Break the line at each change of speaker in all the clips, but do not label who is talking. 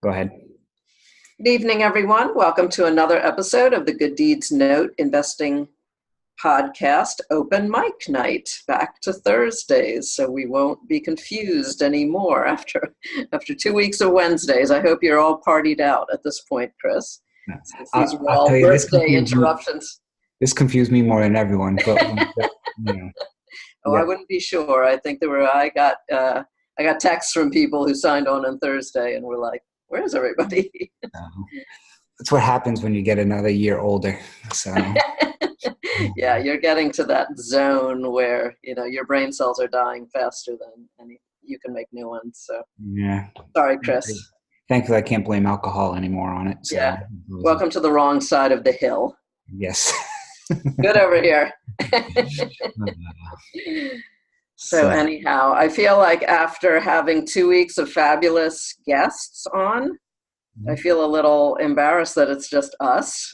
Go ahead.
Good evening, everyone. Welcome to another episode of the Good Deeds Note Investing Podcast Open Mic Night. Back to Thursdays, so we won't be confused anymore after 2 weeks of Wednesdays. I hope you're all partied out at this point, Chris, since these were
I'll tell
all
you,
birthday interruptions.
This confused me more than everyone, but
Oh, I wouldn't be sure. I think I got texts from people who signed on Thursday and were like, "Where's everybody?"
That's what happens when you get another year older. So
yeah, you're getting to that zone where your brain cells are dying faster than you can make new ones. So
yeah.
Sorry, Chris.
Thankfully, I can't blame alcohol anymore on it. So.
Yeah. Welcome to the wrong side of the hill.
Yes.
Good over here. So anyhow, I feel like after having 2 weeks of fabulous guests on, I feel a little embarrassed that it's just us.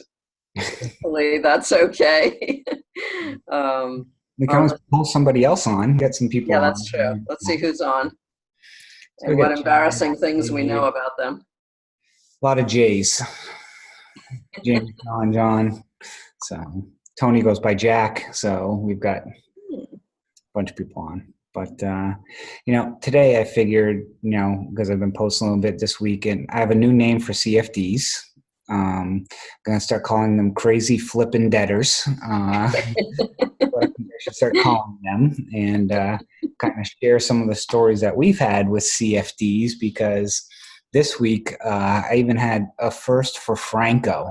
Hopefully that's okay.
We can always pull somebody else on, get some people on.
Yeah, that's true. Let's see who's on and what embarrassing things we know about them.
A lot of J's. James, John. So Tony goes by Jack. So we've got a bunch of people on. But, today I figured, because I've been posting a little bit this week, and I have a new name for CFDs. I'm going to start calling them crazy flippin' debtors. I should start calling them and kind of share some of the stories that we've had with CFDs, because this week I even had a first for Franco.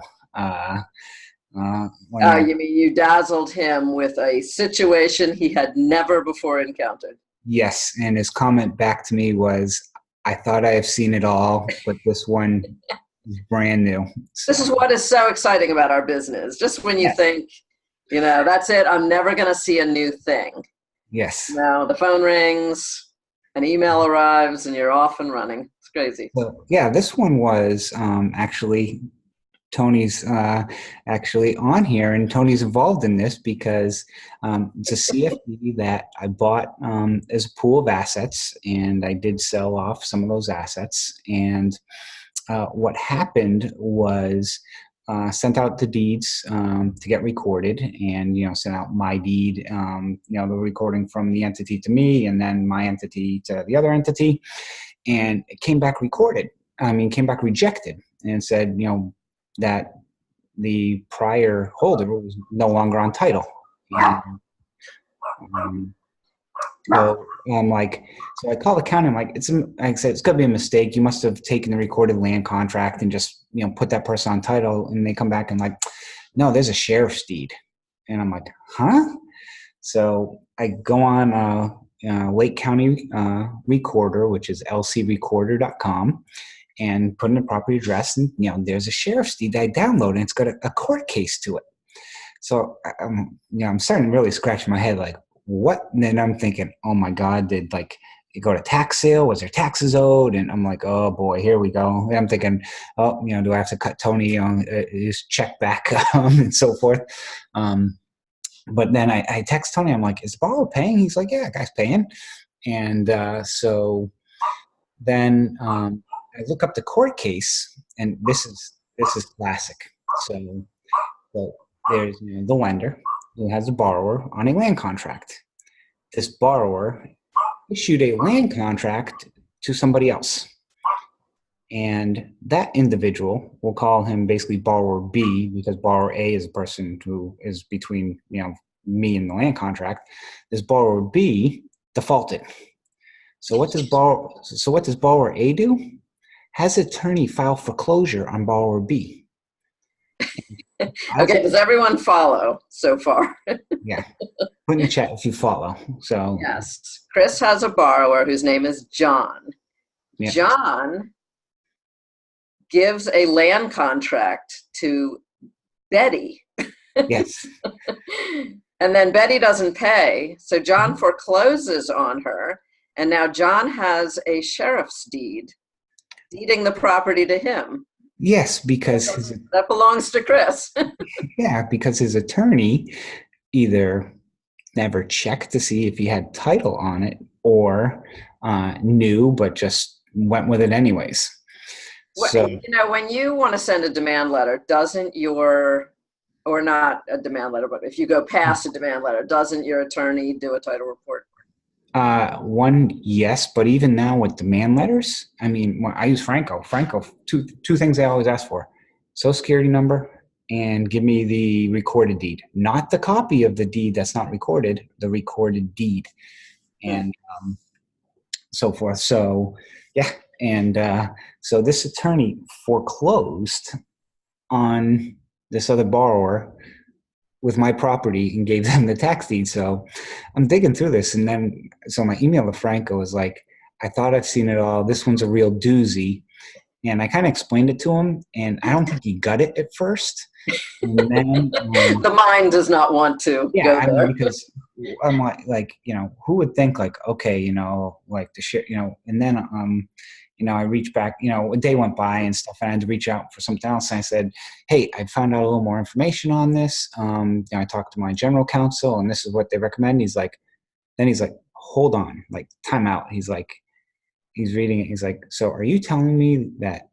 You mean you dazzled him with a situation he had never before encountered?
Yes, and his comment back to me was, "I thought I have seen it all, but this one is brand new."
So. This is what is so exciting about our business. Just when you think, that's it, I'm never going to see a new thing.
Yes.
Now the phone rings, an email arrives, and you're off and running. It's crazy.
So, this one was actually Tony's actually on here, and Tony's involved in this because it's a CFD that I bought as a pool of assets, and I did sell off some of those assets. And what happened was sent out the deeds to get recorded, and sent out my deed, the recording from the entity to me, and then my entity to the other entity, and it came back recorded. Came back rejected, and said, that the prior holder was no longer on title. So I'm like, so I call the county. I'm like, I said, it's got to be a mistake. You must have taken the recorded land contract and just, put that person on title. And they come back and like, no, there's a sheriff's deed. And I'm like, huh? So I go on Lake County Recorder, which is lcrecorder.com. and put in a property address, and there's a sheriff's deed that I download, and it's got a court case to it. So I'm starting to really scratch my head, like, what? And then I'm thinking, oh my God, did it go to tax sale? Was there taxes owed? And I'm like, oh boy, here we go. And I'm thinking, oh, do I have to cut Tony his check back and so forth? But then I text Tony. I'm like, is the borrower paying? He's like, yeah, guy's paying. And so then I look up the court case, and this is classic. So there's the lender who has a borrower on a land contract. This borrower issued a land contract to somebody else, and that individual, we'll call him basically borrower B, because borrower A is a person who is between me and the land contract. This borrower B defaulted. So what does borrower A do? Has attorney file foreclosure on borrower B.
Okay, does everyone follow so far?
Yeah. Put in the chat if you follow. So
yes. Chris has a borrower whose name is John. Yeah. John gives a land contract to Betty.
Yes.
And then Betty doesn't pay, so John forecloses on her, and now John has a sheriff's deed deeding the property to him.
Yes, because
that belongs to Chris.
Yeah, because his attorney either never checked to see if he had title on it, or knew but just went with it anyways.
Well,
So
when you want to send a demand letter, doesn't your, or not a demand letter, but if you go past a demand letter, doesn't your attorney do a title report?
one, yes, but even now with demand letters, I mean, when I use Franco. Franco, two things I always ask for: Social Security number and give me the recorded deed, not the copy of the deed that's not recorded, the recorded deed,
Hmm.
and so forth. So, yeah, and so this attorney foreclosed on this other borrower with my property and gave them the tax deed. So I'm digging through this. And then, so my email to Franco was like, I thought I've seen it all. This one's a real doozy. And I kind of explained it to him, and I don't think he got it at first. And then,
The mind does not want to
yeah,
go
I mean,
there.
because I'm like, who would think like, okay, like the shit, and then, I reached back, a day went by and stuff, and I had to reach out for something else. And I said, hey, I found out a little more information on this. I talked to my general counsel, and this is what they recommend. He's like, hold on, like time out. He's like, he's reading it. He's like, so are you telling me that,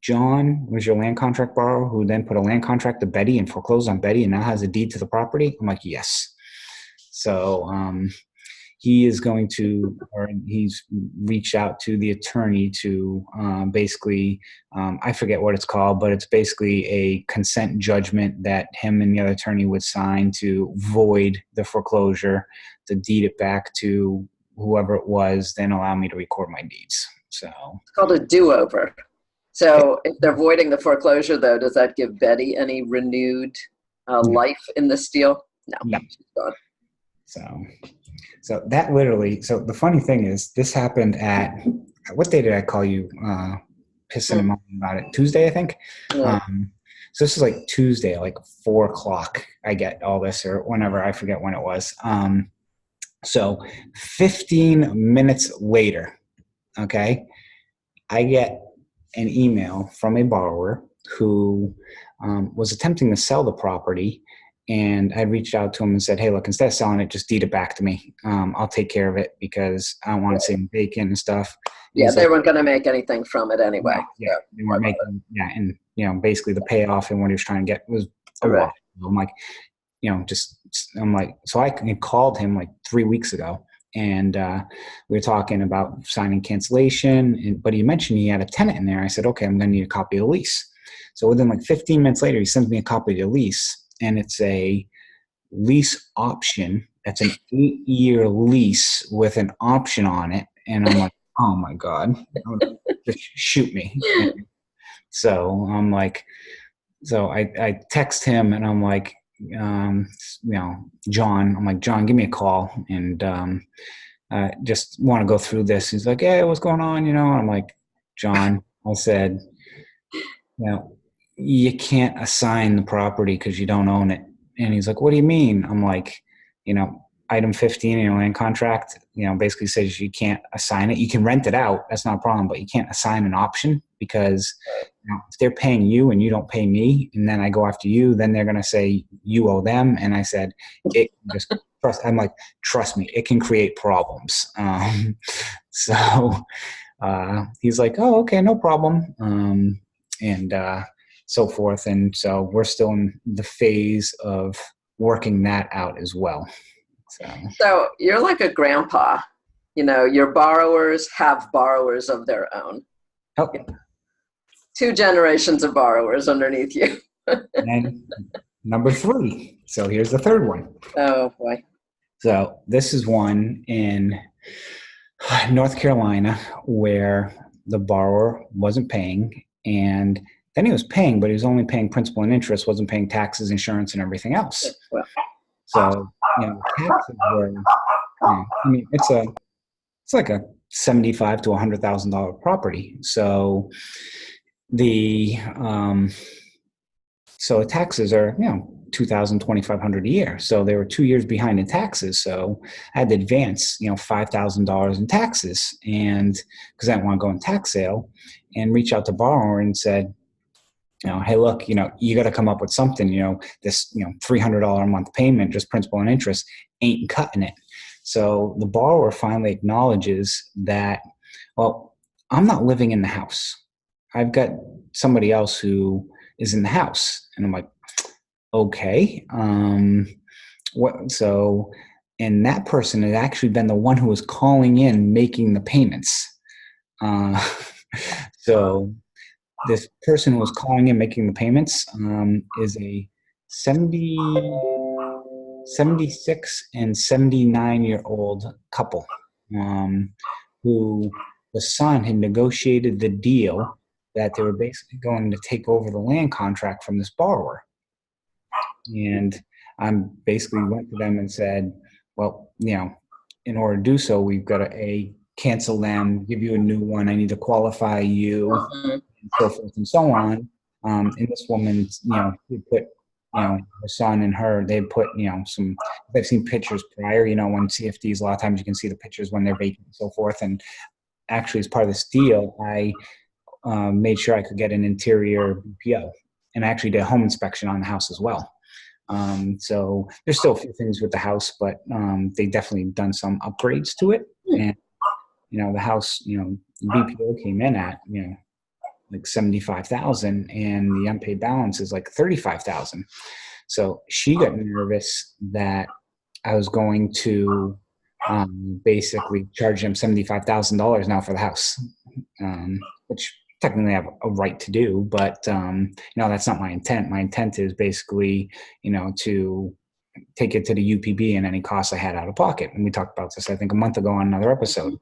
John was your land contract borrower who then put a land contract to Betty and foreclosed on Betty and now has a deed to the property? I'm like, yes. So he is going to, or he's reached out to the attorney to basically, I forget what it's called, but it's basically a consent judgment that him and the other attorney would sign to void the foreclosure, to deed it back to whoever it was, then allow me to record my deeds. So
It's called a do-over. So if they're voiding the foreclosure, though, does that give Betty any renewed life in this deal? No,
no.
she's gone.
So that literally, so the funny thing is this happened at, what day did I call you pissing him off about it? Tuesday, I think.
Yeah.
So this is like Tuesday, like 4:00. I get all this, or whenever, I forget when it was. So 15 minutes later, okay, I get an email from a borrower who was attempting to sell the property. And I reached out to him and said, hey, look, instead of selling it, just deed it back to me. I'll take care of it because I don't want it sitting vacant and stuff. And
Yeah, they
like,
weren't going to make anything from it anyway.
no, yeah, they weren't making, yeah. And basically the payoff and what he was trying to get was a
Right.
lot. I'm like, I'm like, so I called him like 3 weeks ago. And we were talking about signing cancellation, but he mentioned he had a tenant in there. I said, okay, I'm going to need a copy of the lease. So within like 15 minutes later, he sends me a copy of the lease, and it's a lease option. That's an 8-year lease with an option on it. And I'm like, oh my God, just shoot me. And so I'm like, so I text him and I'm like, John, I'm like, John, give me a call. And just want to go through this. He's like, hey, what's going on? And I'm like, John, I said, you can't assign the property because you don't own it. And he's like, what do you mean? I'm like, item 15 in your land contract, basically says you can't assign it. You can rent it out. That's not a problem, but you can't assign an option because if they're paying you and you don't pay me, and then I go after you, then they're going to say you owe them. And I said, I'm like, trust me, it can create problems. So he's like, oh, okay, no problem. And so forth. And so we're still in the phase of working that out as well.
So you're like a grandpa. Your borrowers have borrowers of their own.
Oh.
2 generations of borrowers underneath you.
And number 3. So here's the third one.
Oh, boy.
So this is one in North Carolina where the borrower wasn't paying, and then he was paying, but he was only paying principal and interest, wasn't paying taxes, insurance, and everything else.
Well.
So, taxes were, it's like a $75,000 to $100,000 property. So the taxes are, $2,000, $2,500 a year. So they were 2 years behind in taxes. So I had to advance, $5,000 in taxes, and because I didn't want to go in tax sale, and reach out to borrower and said, hey, look, you got to come up with something. This, $300 a month payment, just principal and interest, ain't cutting it. So the borrower finally acknowledges that, well, I'm not living in the house. I've got somebody else who is in the house. And I'm like, okay. So, and that person had actually been the one who was calling in, making the payments. Uh, so this person who was calling in, making the payments, is a 76 and 79-year-old couple, who the son had negotiated the deal that they were basically going to take over the land contract from this borrower. And I basically went to them and said, well, in order to do so, we've got to cancel them, give you a new one. I need to qualify you, and so forth and so on. And this woman, she put, her son and her, they put, they've seen pictures prior, when CFDs, a lot of times you can see the pictures when they're vacant and so forth. And actually, as part of this deal, I made sure I could get an interior BPO, and I actually did a home inspection on the house as well. So there's still a few things with the house, but they definitely done some upgrades to it. And, the house, BPO came in at, like 75,000, and the unpaid balance is like 35,000. So she got nervous that I was going to basically charge them $75,000 now for the house, which technically I have a right to do, but that's not my intent. My intent is basically, to take it to the UPB and any costs I had out of pocket. And we talked about this, I think, a month ago on another episode.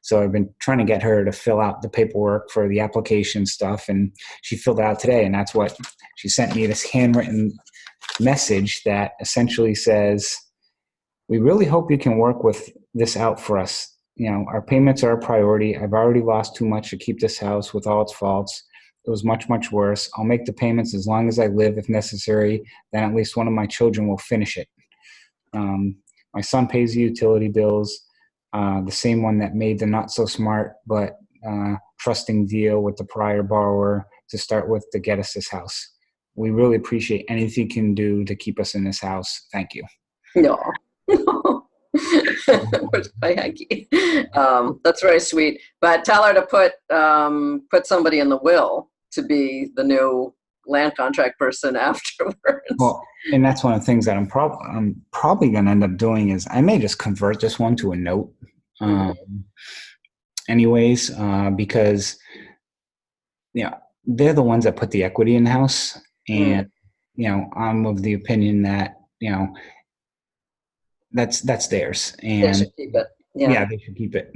So I've been trying to get her to fill out the paperwork for the application stuff, and she filled it out today. And that's what she sent me, this handwritten message that essentially says, we really hope you can work with this out for us. Our payments are a priority. I've already lost too much to keep this house with all its faults. It was much, much worse. I'll make the payments as long as I live if necessary. Then at least one of my children will finish it. My son pays the utility bills, the same one that made the not so smart but trusting deal with the prior borrower to start with to get us this house. We really appreciate anything you can do to keep us in this house. Thank you.
No. Where's my hanky? That's very sweet. But tell her to put somebody in the will to be the new land contract person afterwards.
Well, and that's one of the things that I'm probably going to end up doing is I may just convert this one to a note, anyways, because they're the ones that put the equity in the house, and I'm of the opinion that that's theirs, and
they should keep it.
Yeah, they should keep it.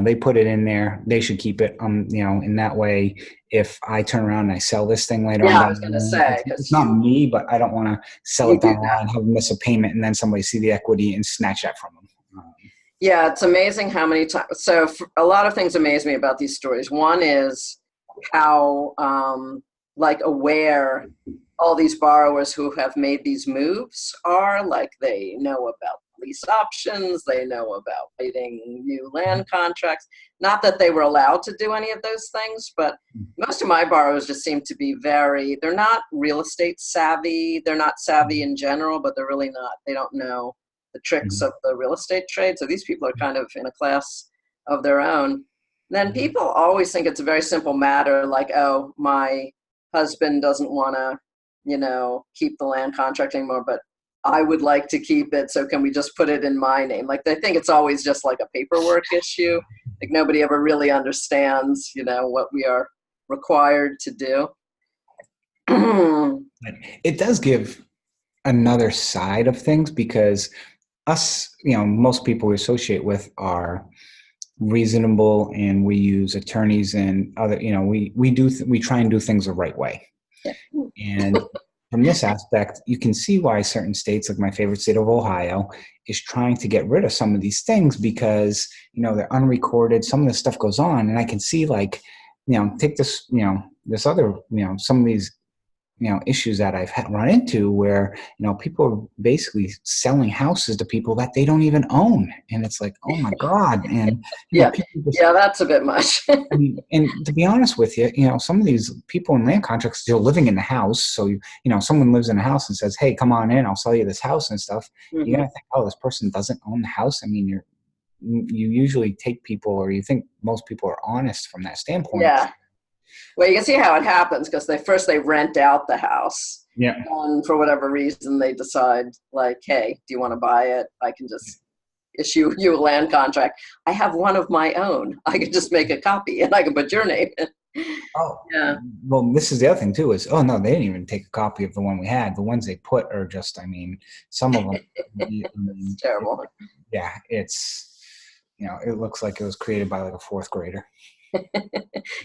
They put it in there. They should keep it. In that way, if I turn around and I sell this thing later on,
I was going to say,
it's not me, but I don't want to sell it down the line, have them miss a payment, and then somebody see the equity and snatch that from them.
Yeah, it's amazing how many times. So a lot of things amaze me about these stories. One is how aware all these borrowers who have made these moves are. Like, they know about lease options, they know about writing new land contracts. Not that they were allowed to do any of those things, but most of my borrowers just seem to be they're not real estate savvy. They're not savvy in general, but they're really not. They don't know the tricks of the real estate trade. So these people are kind of in a class of their own. And then people always think it's a very simple matter, like, oh, my husband doesn't want to, keep the land contract anymore, but I would like to keep it, so can we just put it in my name? Like, they think it's always just like a paperwork issue. Like, nobody ever really understands, what we are required to do.
It does give another side of things, because us, most people we associate with are reasonable, and we use attorneys and other, we try and do things the right way.
Yeah.
And from this aspect, you can see why certain states, like my favorite state of Ohio, is trying to get rid of some of these things, because, they're unrecorded. Some of this stuff goes on, and I can see, like, take this, this other, some of these, issues that I've run into where, people are basically selling houses to people that they don't even own. And it's like, oh my God. And
that's a bit much.
and to be honest with you, some of these people in land contracts, they're living in the house. So, someone lives in a house and says, hey, come on in, I'll sell you this house and stuff. You're going to think, oh, this person doesn't own the house. I mean, you usually take people, or you think most people are honest from that standpoint.
Yeah. Well, you can see how it happens because they rent out the house.
Yeah.
And for whatever reason, they decide like, hey, do you want to buy it? I can just issue you a land contract. I have one of my own. I can just make a copy and I can put your name in.
Oh,
Yeah.
well, this is the other thing too is, oh no, they didn't even take a copy of the one we had. The ones they put are just, I mean, some of them,
It's terrible.
yeah, it's, it looks like it was created by like a fourth grader.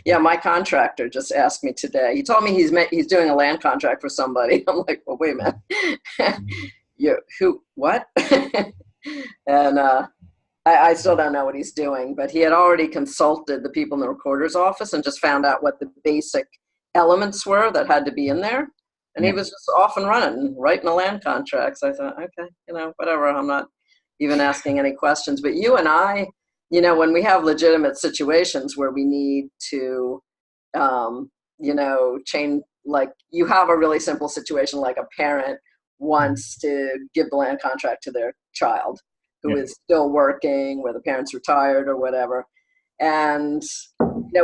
Yeah, my contractor just asked me today. He told me he's doing a land contract for somebody. I'm like, well, wait a minute. Who, what? And I still don't know what he's doing, but he had already consulted the people in the recorder's office and just found out what the basic elements were that had to be in there. And he was just off and running, writing a land contract. So I thought, okay, whatever. I'm not even asking any questions. But you and I, when we have legitimate situations where we need to, change, like you have a really simple situation, like a parent wants to give the land contract to their child who is still working, where the parent's retired or whatever. And,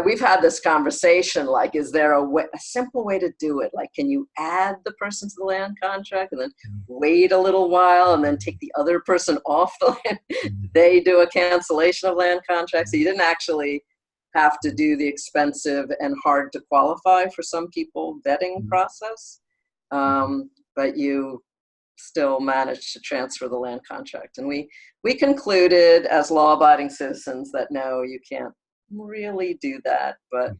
we've had this conversation, like, is there a simple way to do it? Like, can you add the person to the land contract and then wait a little while and then take the other person off the land? They do a cancellation of land contract. So you didn't actually have to do the expensive and hard to qualify for some people vetting process. But you still managed to transfer the land contract. And we concluded as law-abiding citizens that no, you can't really do that, but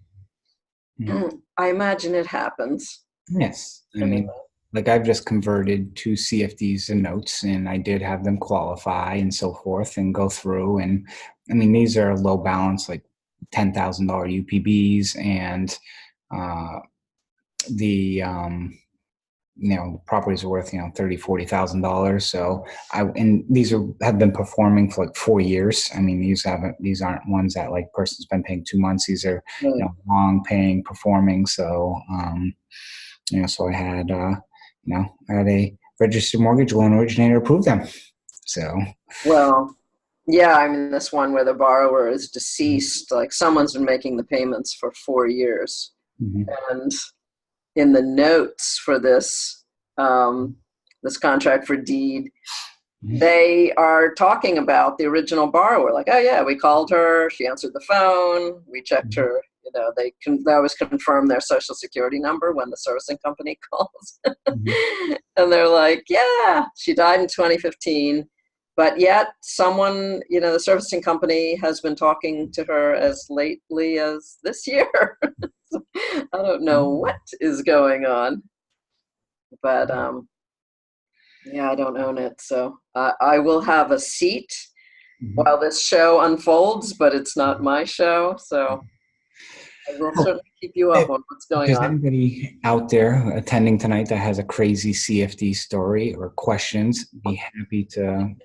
I imagine it happens.
Yes. I mean, like I've just converted 2 CFDs and notes, and I did have them qualify and so forth and go through. And I mean, these are low balance, like $10,000 UPBs, and the properties are worth $30,000-$40,000. So and these have been performing for like 4 years. I mean, these aren't ones that like person's been paying 2 months. These are long paying, performing. So so I had a registered mortgage loan originator approve them. So
well, yeah, I mean, this one where the borrower is deceased, like someone's been making the payments for 4 years, and in the notes for this this contract for deed, they are talking about the original borrower. Like, oh yeah, we called her, she answered the phone, we checked her. They always confirm their social security number when the servicing company calls, and they're like, yeah, she died in 2015. But yet someone, the servicing company has been talking to her as lately as this year. I don't know what is going on, but I don't own it. So I will have a seat while this show unfolds, but it's not my show. So I will certainly keep you up on what's going on.
If there's anybody out there attending tonight that has a crazy CFD story or questions, be happy to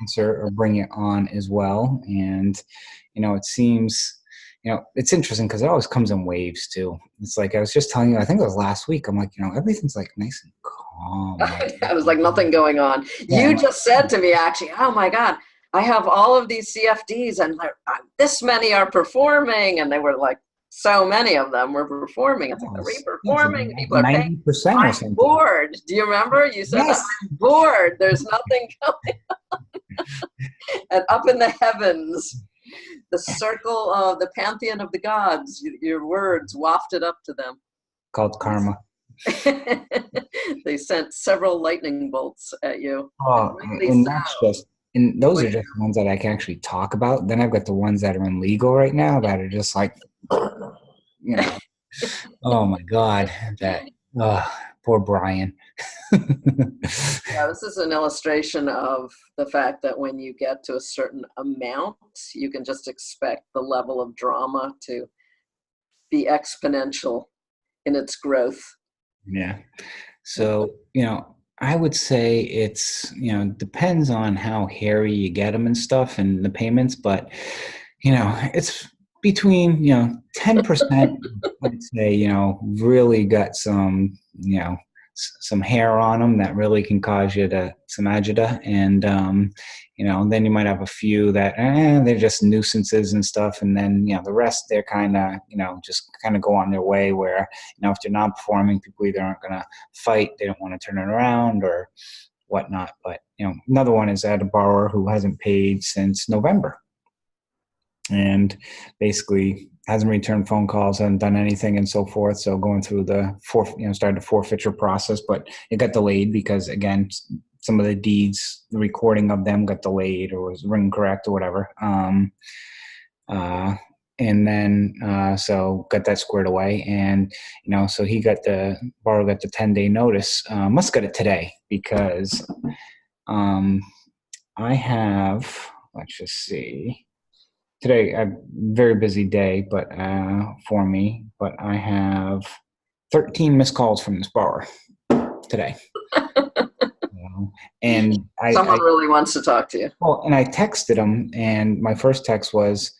answer or bring it on as well. And it seems it's interesting because it always comes in waves too. It's like I was just telling you, I think it was last week. I'm like, everything's like nice and calm.
I was like nothing going on. Yeah. You just said to me, actually, oh my God, I have all of these CFDs and this many are performing, and they were like, so many of them were performing. It's like, are we performing? People are paying.
90% or something.
I'm bored. Do you remember? You said, yes. I'm bored. There's nothing going on. And up in the heavens, the circle of the pantheon of the gods, your words wafted up to them.
Called karma.
They sent several lightning bolts at you.
Oh, and those are just the ones that I can actually talk about. Then I've got the ones that are in legal right now that are just like, oh my God, poor Brian.
Yeah, this is an illustration of the fact that when you get to a certain amount, you can just expect the level of drama to be exponential in its growth.
Yeah. So, I would say it's, depends on how hairy you get them and stuff and the payments, but, it's between, 10%, I'd say, really got some some hair on them that really can cause you some agita. And, then you might have a few that they're just nuisances and stuff. And then, the rest, they're kind of, just kind of go on their way where, if they're not performing, people either aren't going to fight, they don't want to turn it around or whatnot. But, another one is I had a borrower who hasn't paid since November and basically hasn't returned phone calls, hasn't done anything and so forth. So going through started the forfeiture process, but it got delayed because, again, some of the deeds, the recording of them got delayed or was incorrect or whatever. And then, so got that squared away. And, so the borrower got the 10-day notice. Must got it today because I have, let's just see. Today, a very busy day, but for me, but I have 13 missed calls from this borrower today. And
someone really wants to talk to you.
Well, and I texted him, and my first text was,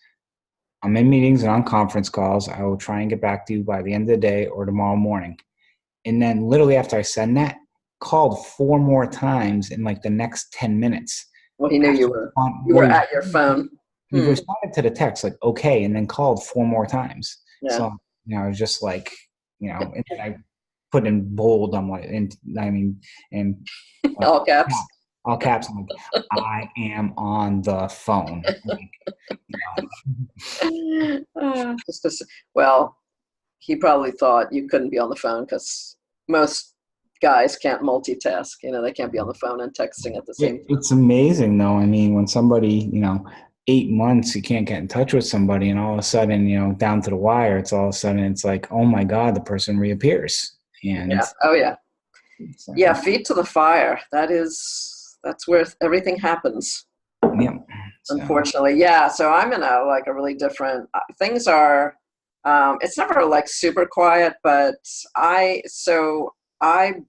"I'm in meetings and on conference calls. I will try and get back to you by the end of the day or tomorrow morning." And then, literally after I sent that, called 4 more times in like the next 10 minutes.
Well, he knew you were at your phone.
He responded to the text like, okay, and then called 4 more times. Yeah. So, I was just like, and then I put in bold, I'm like, and
all caps.
All caps. I'm like, I am on the phone.
Well, he probably thought you couldn't be on the phone because most guys can't multitask. They can't be on the phone and texting at the same time.
It's amazing, though. I mean, when somebody, 8 months you can't get in touch with somebody, and all of a sudden, down to the wire, it's all of a sudden it's like, oh my God, the person reappears. And
yeah. Oh yeah. So, yeah. Feet to the fire. That's where everything happens.
Yeah. So.
Unfortunately. Yeah. So I'm in a really different, things are, it's never like super quiet, but I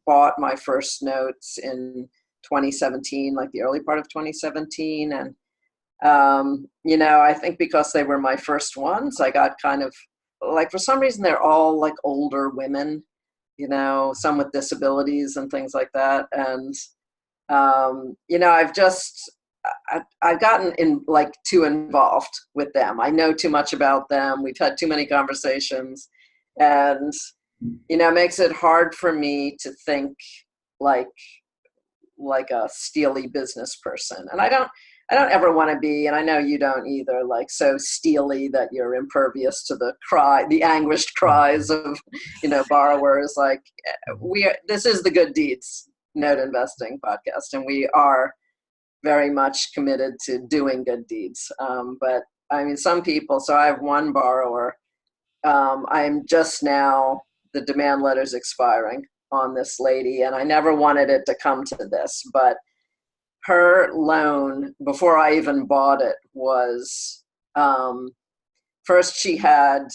bought my first notes in 2017, like the early part of 2017. And, I think because they were my first ones, I got kind of like, for some reason, they're all like older women, some with disabilities and things like that. And, I've gotten too involved with them. I know too much about them. We've had too many conversations, and, it makes it hard for me to think like a steely business person. And I don't ever want to be, and I know you don't either, like so steely that you're impervious to the anguished cries of, borrowers. Like this is the Good Deeds Note Investing podcast, and we are very much committed to doing good deeds. But I mean, some people, so I have one borrower, I'm just now, the demand letter's expiring on this lady, and I never wanted it to come to this, but her loan, before I even bought it, was first she had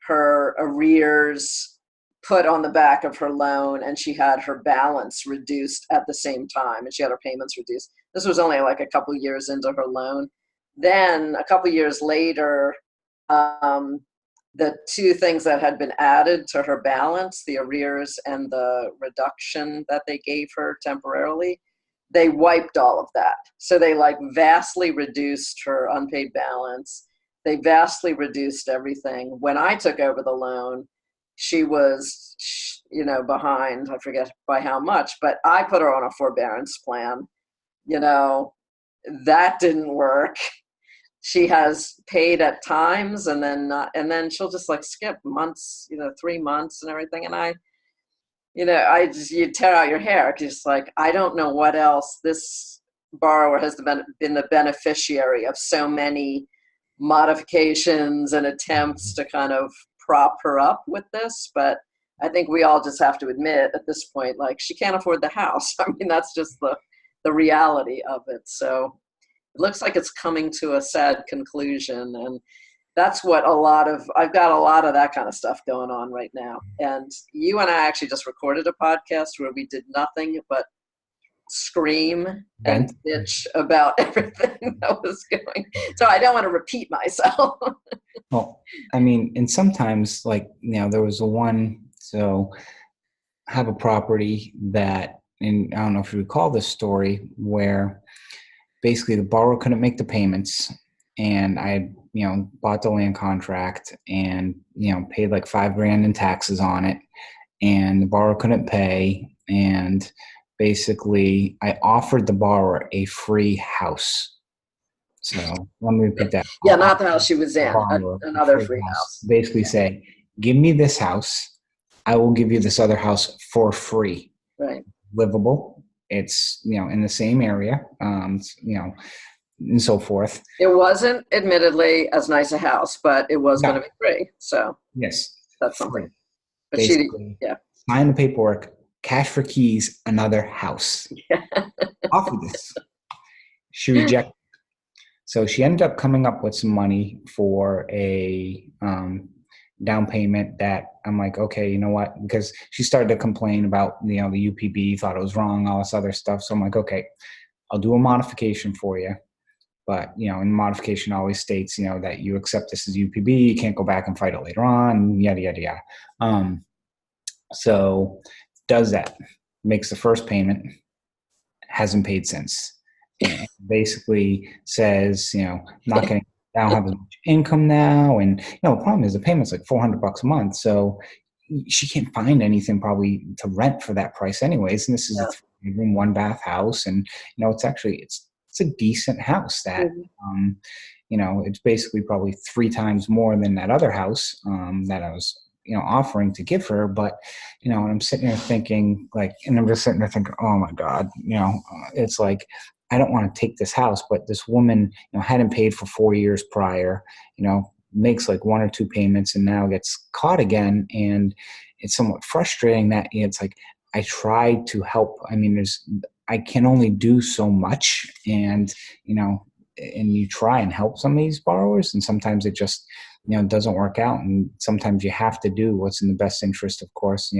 her arrears put on the back of her loan, and she had her balance reduced at the same time, and she had her payments reduced. This was only like a couple years into her loan. Then a couple years later, the two things that had been added to her balance, the arrears and the reduction that they gave her temporarily, they wiped all of that. So they vastly reduced her unpaid balance. They vastly reduced everything. When I took over the loan, she was, behind, I forget by how much, but I put her on a forbearance plan. That didn't work. She has paid at times, and then not, and then she'll just skip months, 3 months and everything. And you tear out your hair. Just I don't know what else. This borrower has been the beneficiary of so many modifications and attempts to kind of prop her up with this. But I think we all just have to admit at this point, she can't afford the house. I mean, that's just the reality of it. So it looks like it's coming to a sad conclusion. And that's what I've got a lot of that kind of stuff going on right now. And you and I actually just recorded a podcast where we did nothing but scream and bitch about everything that was going. So I don't want to repeat myself.
Well, I mean, and sometimes there was one, so have a property that, and I don't know if you recall this story, where basically the borrower couldn't make the payments, and I, bought the land contract and, paid like $5,000 in taxes on it, and the borrower couldn't pay. And basically I offered the borrower a free house. So let me repeat that.
Yeah, not the house she was
The
in,
borrower a
another
free
free
house.
house.
Basically say, give me this house. I will give you this other house for free.
Right.
Livable. It's, in the same area, and so forth.
It wasn't admittedly as nice a house, but it was
Yeah.
going to be free. So
Yes.
that's
Free.
something. But
Basically,
yeah.
sign the paperwork, cash for keys, another house. Offer this. She rejected. So she ended up coming up with some money for a down payment that I'm like, okay, you know what? Because she started to complain about, the UPB, thought it was wrong, all this other stuff. So I'm like, okay, I'll do a modification for you. But, in modification always states, that you accept this as UPB, you can't go back and fight it later on, yada, yada, yada. So does that, makes the first payment, hasn't paid since. And basically says, not getting, I don't have as much income now. And, the problem is the payment's like $400 a month. So she can't find anything probably to rent for that price anyways. And this is a 3-room, 1-bath house. And, it's actually, it's a decent house that, it's basically probably 3 times more than that other house that I was, offering to give her. But, and I'm sitting there thinking like, and I'm just sitting there thinking, oh my God, it's like, I don't want to take this house, but this woman, hadn't paid for 4 years prior, makes like 1 or 2 payments and now gets caught again. And it's somewhat frustrating that it's like, I tried to help. I mean, I can only do so much, and, and you try and help some of these borrowers, and sometimes it just, doesn't work out. And sometimes you have to do what's in the best interest, of course,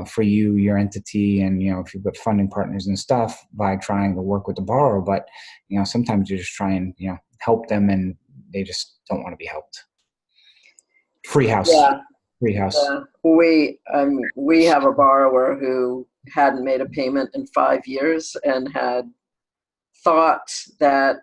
for you, your entity, and, if you've got funding partners and stuff, by trying to work with the borrower. But, sometimes you just try and, help them, and they just don't want to be helped. Free house.
Yeah.
Free house.
Yeah. We have a borrower who hadn't made a payment in 5 years and had thought that,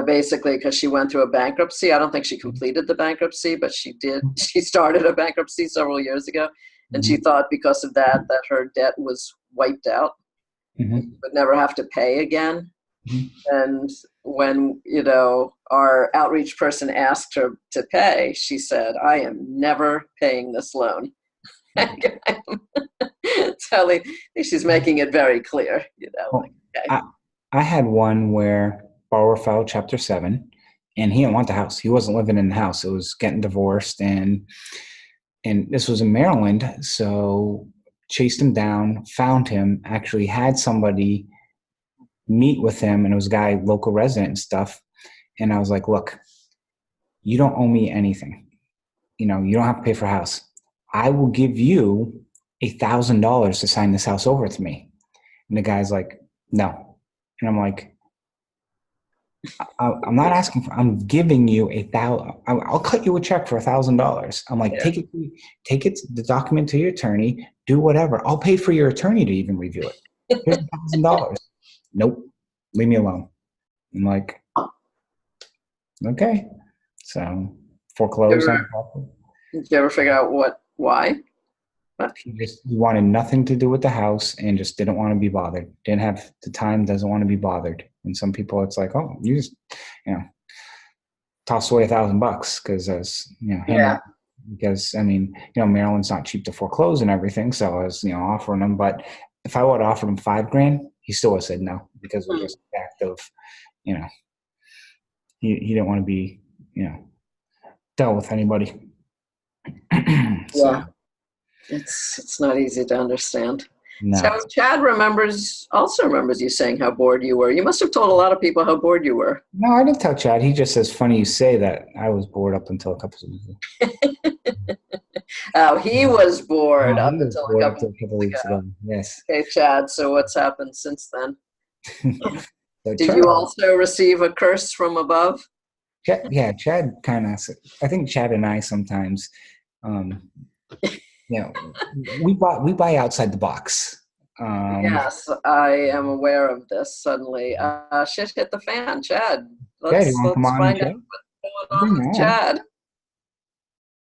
basically because she went through a bankruptcy. I don't think she completed the bankruptcy, but she did. She started a bankruptcy several years ago, and she thought because of that her debt was wiped out. She would never have to pay again. And when, our outreach person asked her to pay, she said, I am never paying this loan. She's making it very clear, okay.
I had one where borrower filed Chapter 7, and he didn't want the house. He wasn't living in the house. It was getting divorced, and this was in Maryland. So chased him down, found him, actually had somebody meet with him, and it was a guy, local resident and stuff. And I was like, look, you don't owe me anything. You don't have to pay for a house. I will give you $1,000 to sign this house over to me. And the guy's like, no. And I'm like, I'm not asking for, I'm giving you $1,000. I'll cut you a check for $1,000. I'm like, take it, the document to your attorney, do whatever. I'll pay for your attorney to even review it. Here's $1,000. Nope. Leave me alone. I'm like, okay. So foreclosed on the property.
Did you ever figure out why?
He wanted nothing to do with the house and just didn't want to be bothered. Didn't have the time, doesn't want to be bothered. And some people, it's like, oh, you just, toss away $1,000 because because I mean, Maryland's not cheap to foreclose and everything. So I was, offering them, but if I would have offered him $5,000, he still would have said no, because it was just the fact of, he didn't want to be, dealt with anybody. So.
Yeah. It's not easy to understand.
No.
So Chad also remembers you saying how bored you were. You must have told a lot of people how bored you were.
No, I didn't tell Chad. He just says, funny you say that. I was bored up until a couple of weeks ago.
Oh, he was bored up until a couple of
weeks ago. Yes.
Okay, Chad. So what's happened since then?
So
Did you also receive a curse from above?
Chad kind of, I think Chad and I sometimes, you know, we buy outside the box.
Yes, I am aware of this suddenly. Shit hit the fan. Chad,
Yeah, do you want to come
let's
on and
find out
chat?
what's going
Bring
on
it
with
on.
Chad.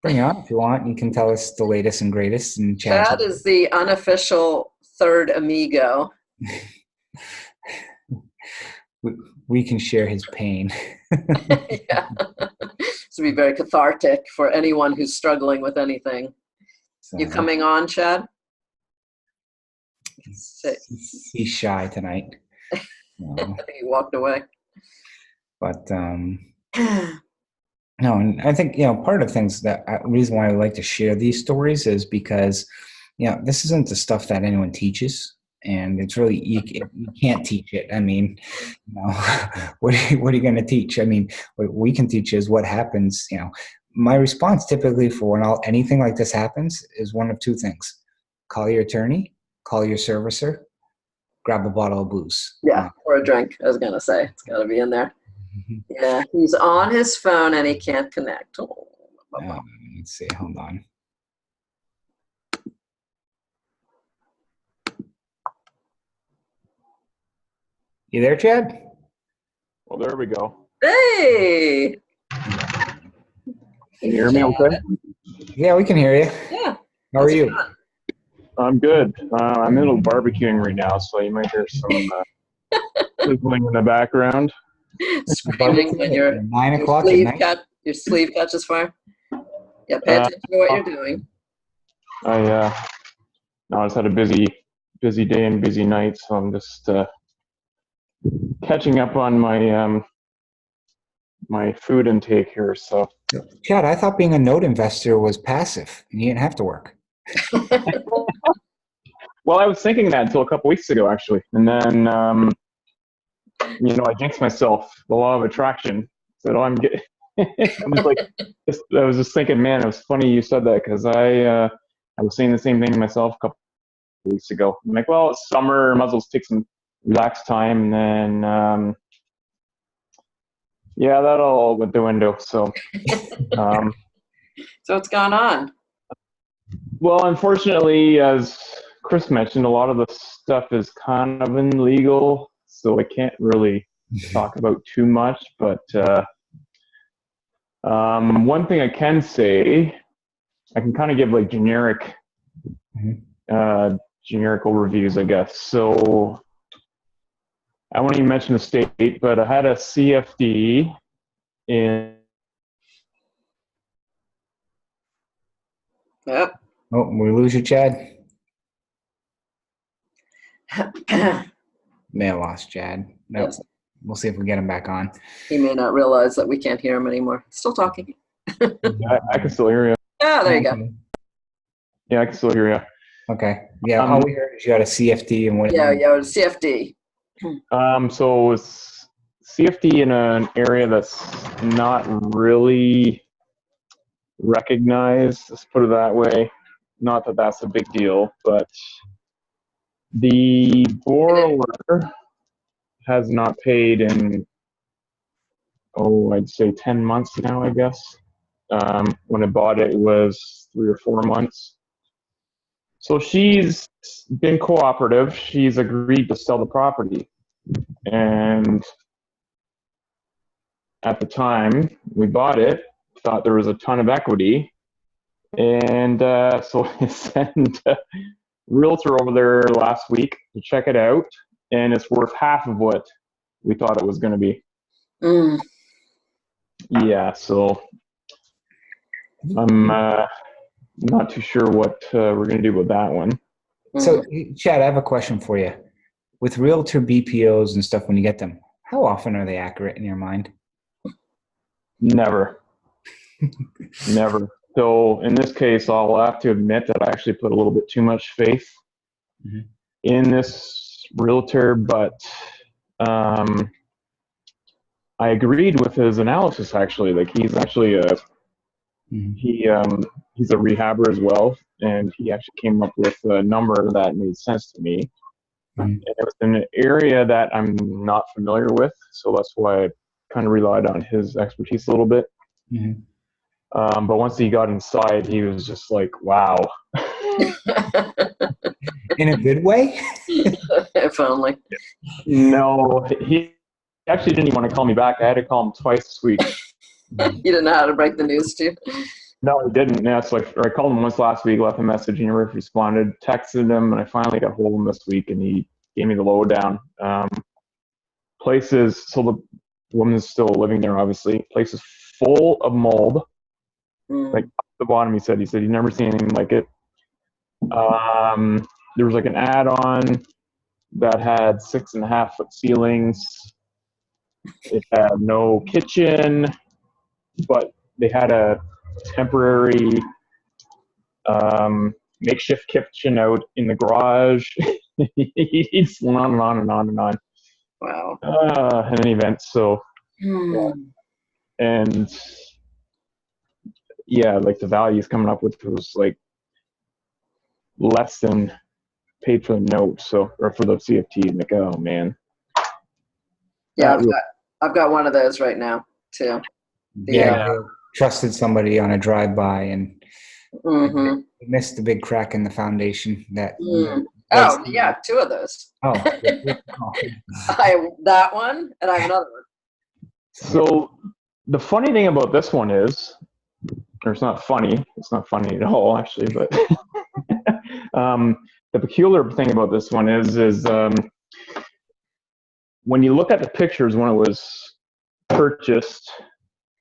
Bring it on if you want. You can tell us the latest and greatest in Chad's.
Chad is the unofficial third amigo.
We can share his pain.
Yeah. This would be very cathartic for anyone who's struggling with anything. You
So
coming on, Chad?
he's shy tonight.
I think he walked away.
But no, and I think part of the things that reason why I like to share these stories is because this isn't the stuff that anyone teaches, and it's really you can't teach it. I mean, what are you going to teach? I mean, what we can teach is what happens. My response typically for when anything like this happens is one of two things: call your attorney, call your servicer, grab a bottle of booze.
Yeah, or a drink. I was gonna say it's got to be in there. Yeah, he's on his phone and he can't connect. Oh,
let's see. Hold on. You there, Chad?
Well, there we go.
hey!
Can you hear me okay?
Yeah, we can hear you.
Yeah.
How are you?
I'm good. I'm in a little barbecuing right now, so you might hear some sizzling in the background.
Screaming when your
9 o'clock at night.
Your sleeve catches fire. Yeah, pay attention to what you're doing.
I just had a busy day and busy night, so I'm just catching up on my my food intake here. So,
Chad, I thought being a note investor was passive and you didn't have to work.
well, I was thinking that until a couple weeks ago, actually, and then I jinxed myself. The law of attraction said, "Oh, I'm getting." I'm just like, I was just thinking, man, it was funny you said that because I was saying the same thing to myself a couple weeks ago. I'm like, well, it's summer, might as well take some relaxed time, and then yeah, that all went the window. So,
So what's going on?
well, unfortunately, as Chris mentioned, a lot of the stuff is kind of illegal, so I can't really talk about too much. But one thing I can say, I can kind of give like generic overviews, I guess. So I won't even mention the state, but I had a CFD in.
Yep.
Oh, we lose you, Chad. May have lost Chad. No,
Yes.
We'll see if we get him back on.
He may not realize that we can't hear him anymore. Still talking.
I can still hear you.
Ah, there you go.
Yeah, I can still hear you.
Okay. Yeah, all we heard is you had a CFD and what?
Yeah, CFD.
So it's CFD in an area that's not really recognized, let's put it that way. Not that that's a big deal, but the borrower has not paid in, I'd say 10 months now, I guess. When I bought it, it was 3 or 4 months. So she's been cooperative. She's agreed to sell the property. And at the time we bought it, thought there was a ton of equity. And so I sent a realtor over there last week to check it out. And it's worth half of what we thought it was going to be. Yeah, so I'm not too sure what we're going to do with that one.
So, Chad, I have a question for you. With realtor BPOs and stuff, when you get them, how often are they accurate in your mind?
Never. Never. So in this case, I'll have to admit that I actually put a little bit too much faith in this realtor, but I agreed with his analysis. Actually, like he's actually he's a rehabber as well, and he actually came up with a number that made sense to me. And it was in an area that I'm not familiar with, so that's why I kind of relied on his expertise a little bit. But once he got inside, he was just like, wow.
In a good way?
If only.
No, he actually didn't even want to call me back. I had to call him twice this week.
You didn't know how to break the news to you?
No, he didn't. Yeah, it's like, or I called him once last week, left a message, he never responded. Texted him, and I finally got hold of him this week, and he gave me the lowdown. Places, so the woman's still living there, obviously. Place is full of mold. Like up the bottom, he said he'd never seen anything like it. There was like an add-on that had 6.5-foot ceilings. It had no kitchen, but they had a temporary makeshift kitchen out in the garage. It's on and on and on and on.
Wow.
In any event, so yeah. And yeah, like the values coming up with was like less than paid for the note, so or for the CFT. Like, oh man.
Yeah, I've got one of those right now too.
Yeah, I trusted somebody on a drive-by and
Mm-hmm.
missed the big crack in the foundation. That.
Oh yeah, two of those.
Oh.
That one, and I have another one.
So the funny thing about this one is, or it's not funny. It's not funny at all, actually. But the peculiar thing about this one is when you look at the pictures when it was purchased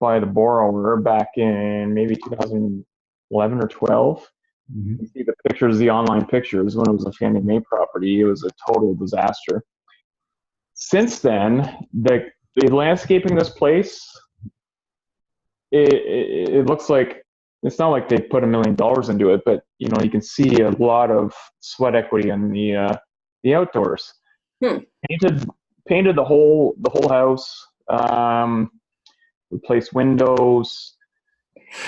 by the borrower back in maybe 2011 or 12. You see the pictures, the online pictures, when it was a Fannie Mae property. It was a total disaster. Since then, the landscaping this place, it looks like, it's not like they put $1 million into it, but you know, you can see a lot of sweat equity in the outdoors. Painted the whole house, replaced windows.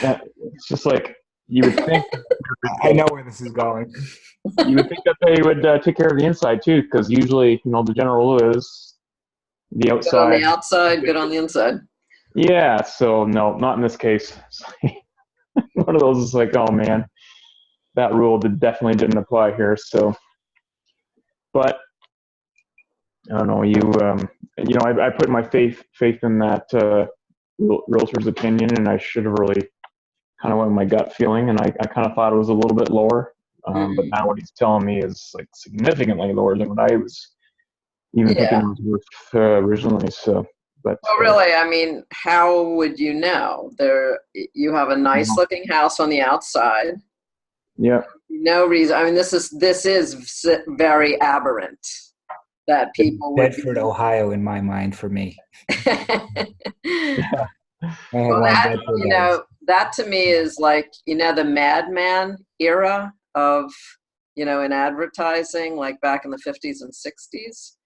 It's just like, you would think.
I know where this is going.
You would think that they would take care of the inside too, because usually, you know, the general rule is the outside.
Good on the outside, good on the inside.
Yeah, so no, not in this case. One of those is like, oh man, that rule definitely didn't apply here. So, but I don't know. You know, I put my faith in that realtor's opinion, and I should have really kind of went with my gut feeling, and I kind of thought it was a little bit lower. But now what he's telling me is like significantly lower than what I was even thinking it was worth originally. So, but
really, I mean, how would you know? You have a nice looking house on the outside.
Yeah.
No reason. I mean, this is very aberrant that people would
Bedford, Ohio, in my mind, for me.
Yeah.
Well, that to me is like, you know, the Mad Men era of, you know, in advertising, like back in the 50s and 60s.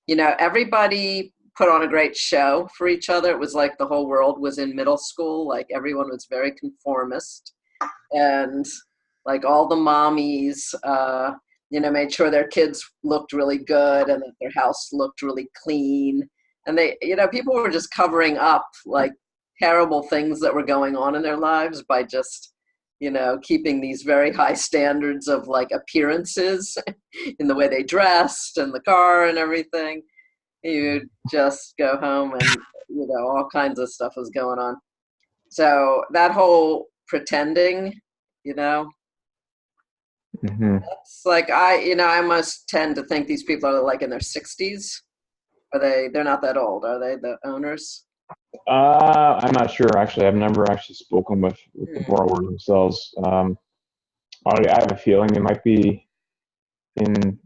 You know, everybody put on a great show for each other. It was like the whole world was in middle school. Like everyone was very conformist, and like all the mommies, you know, made sure their kids looked really good and that their house looked really clean. And they, you know, people were just covering up like terrible things that were going on in their lives by just, you know, keeping these very high standards of like appearances in the way they dressed and the car and everything. You'd just go home and, you know, all kinds of stuff was going on. So that whole pretending, you know, that's like, I must tend to think these people are like in their 60s. They're not that old, are they, the owners?
I'm not sure, actually. I've never actually spoken with the borrowers themselves. I have a feeling they might be in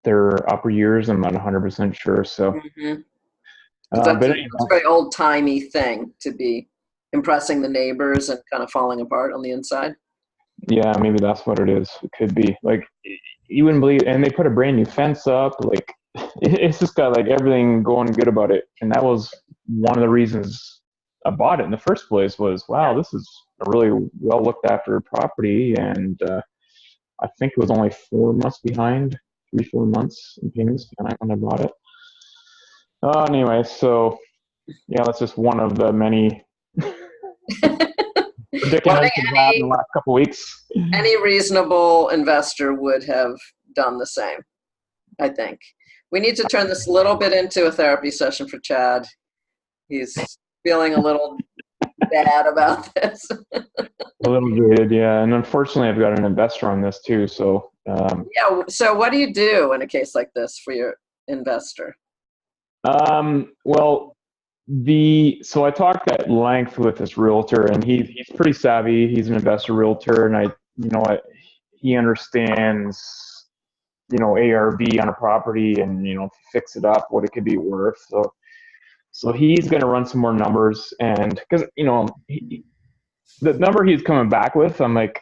their upper years. I'm not 100% sure. So,
That's a very old-timey thing to be impressing the neighbors and kind of falling apart on the inside.
Yeah, maybe that's what it is. It could be. Like, you wouldn't believe, and they put a brand new fence up. Like, it's just got like everything going good about it. And that was one of the reasons I bought it in the first place was, wow, this is a really well looked after property. And I think it was only 4 months behind, 3-4 months in payments behind when I bought it. Anyway, so yeah, that's just one of the many
Well, I
ridiculous
think
that happened in the last couple of weeks.
any reasonable investor would have done the same, I think. We need to turn this a little bit into a therapy session for Chad. He's feeling a little bad about this.
A little jaded, yeah. And unfortunately, I've got an investor on this too. So,
Yeah. So what do you do in a case like this for your investor?
well, so I talked at length with this realtor, and he's pretty savvy. He's an investor realtor, and he understands, ARV on a property, and fix it up, what it could be worth. So he's going to run some more numbers, and because the number he's coming back with, I'm like,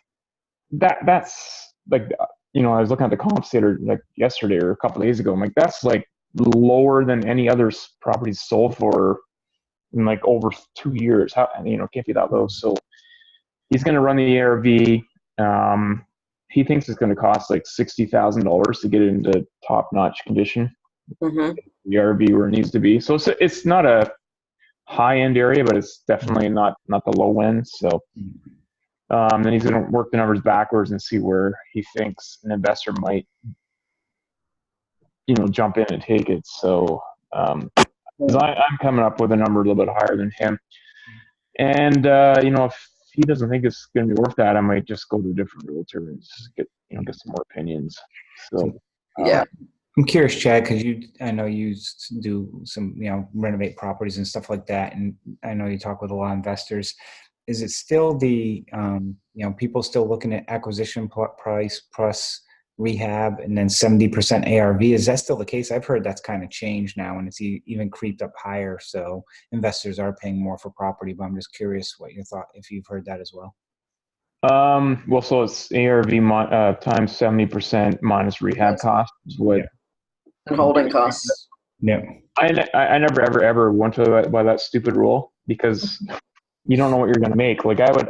that's like, I was looking at the comp stater like yesterday or a couple of days ago. I'm like, that's like lower than any other properties sold for in like over 2 years. How, can't be that low. So he's going to run the ARV. He thinks it's going to cost like $60,000 to get it into top-notch condition.
Mm-hmm.
The ARV where it needs to be. So it's not a high-end area, but it's definitely not the low end. So then he's going to work the numbers backwards and see where he thinks an investor might, jump in and take it. So 'cause I'm coming up with a number a little bit higher than him. And, if he doesn't think it's going to be worth that, I might just go to a different realtor and just get some more opinions. So,
Yeah.
I'm curious, Chad, because I know you do some, renovate properties and stuff like that. And I know you talk with a lot of investors. Is it still people still looking at acquisition price plus rehab and then 70% ARV? Is that still the case? I've heard that's kind of changed now and it's even creeped up higher. So investors are paying more for property, but I'm just curious what your thought, if you've heard that as well.
Well, so it's ARV times 70% minus rehab costs.
And holding costs.
Yeah.
I never ever went to by that stupid rule because you don't know what you're going to make. Like I would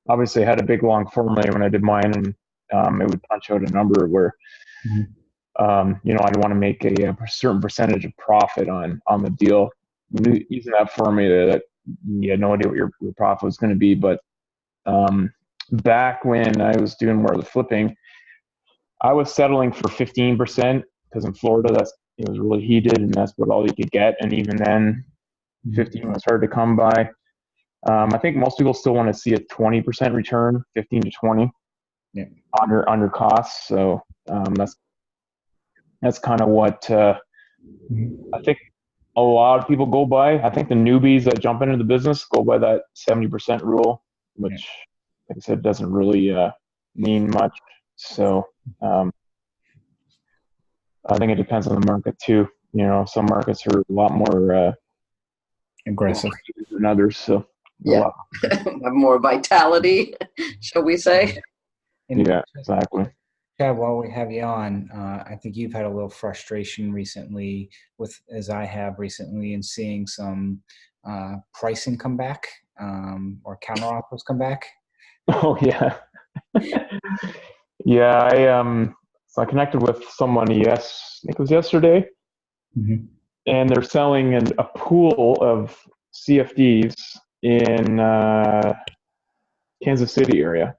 obviously had a big long formula when I did mine, and it would punch out a number where I'd want to make a certain percentage of profit on the deal using that formula that you had no idea what your profit was going to be. But back when I was doing more of the flipping, I was settling for 15% because in Florida it was really heated and that's what all you could get. And even then, 15 was hard to come by. I think most people still want to see a 20% return, 15 to 20 under costs. So that's kind of what I think a lot of people go by. I think the newbies that jump into the business go by that 70% rule, which, like I said, doesn't really mean much. So I think it depends on the market too. Some markets are a lot more
aggressive
than others. So
have more vitality, shall we say?
Yeah, exactly.
Chad, while we have you on, I think you've had a little frustration recently as I have recently, in seeing some pricing come back or counter offers come back.
Oh yeah, yeah. So I connected with someone. I think it was yesterday, and they're selling a pool of CFDs in Kansas City area.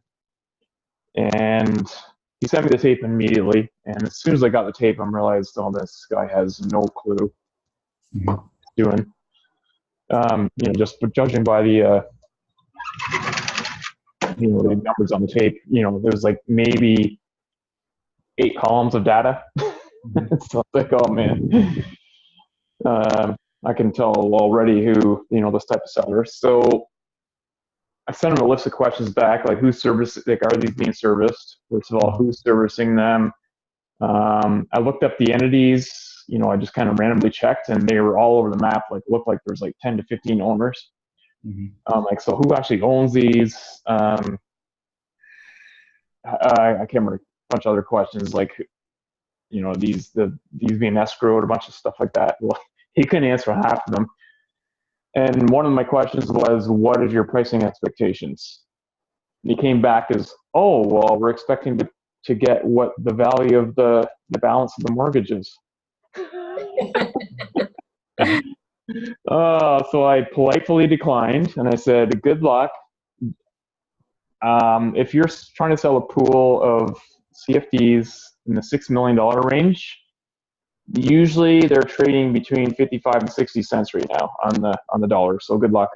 And he sent me the tape immediately. And as soon as I got the tape, I realized, this guy has no clue what he's doing. Just judging by the the numbers on the tape, there's like maybe 8 columns of data. So it's like, oh man, I can tell already who, this type of seller. So I sent him a list of questions back, like who's servicing, like are these being serviced? First of all, who's servicing them? I looked up the entities, I just kind of randomly checked and they were all over the map. Like looked like there's like 10 to 15 owners. So who actually owns these? I can't remember, a bunch of other questions like, these being escrowed, a bunch of stuff like that. Well, he couldn't answer half of them. And one of my questions was, what is your pricing expectations? And he came back as, we're expecting to get what the value of the balance of the mortgage is. So I politely declined, and I said, good luck. If you're trying to sell a pool of CFDs in the $6 million range, usually they're trading between 55 and 60 cents right now on the dollar. So good luck.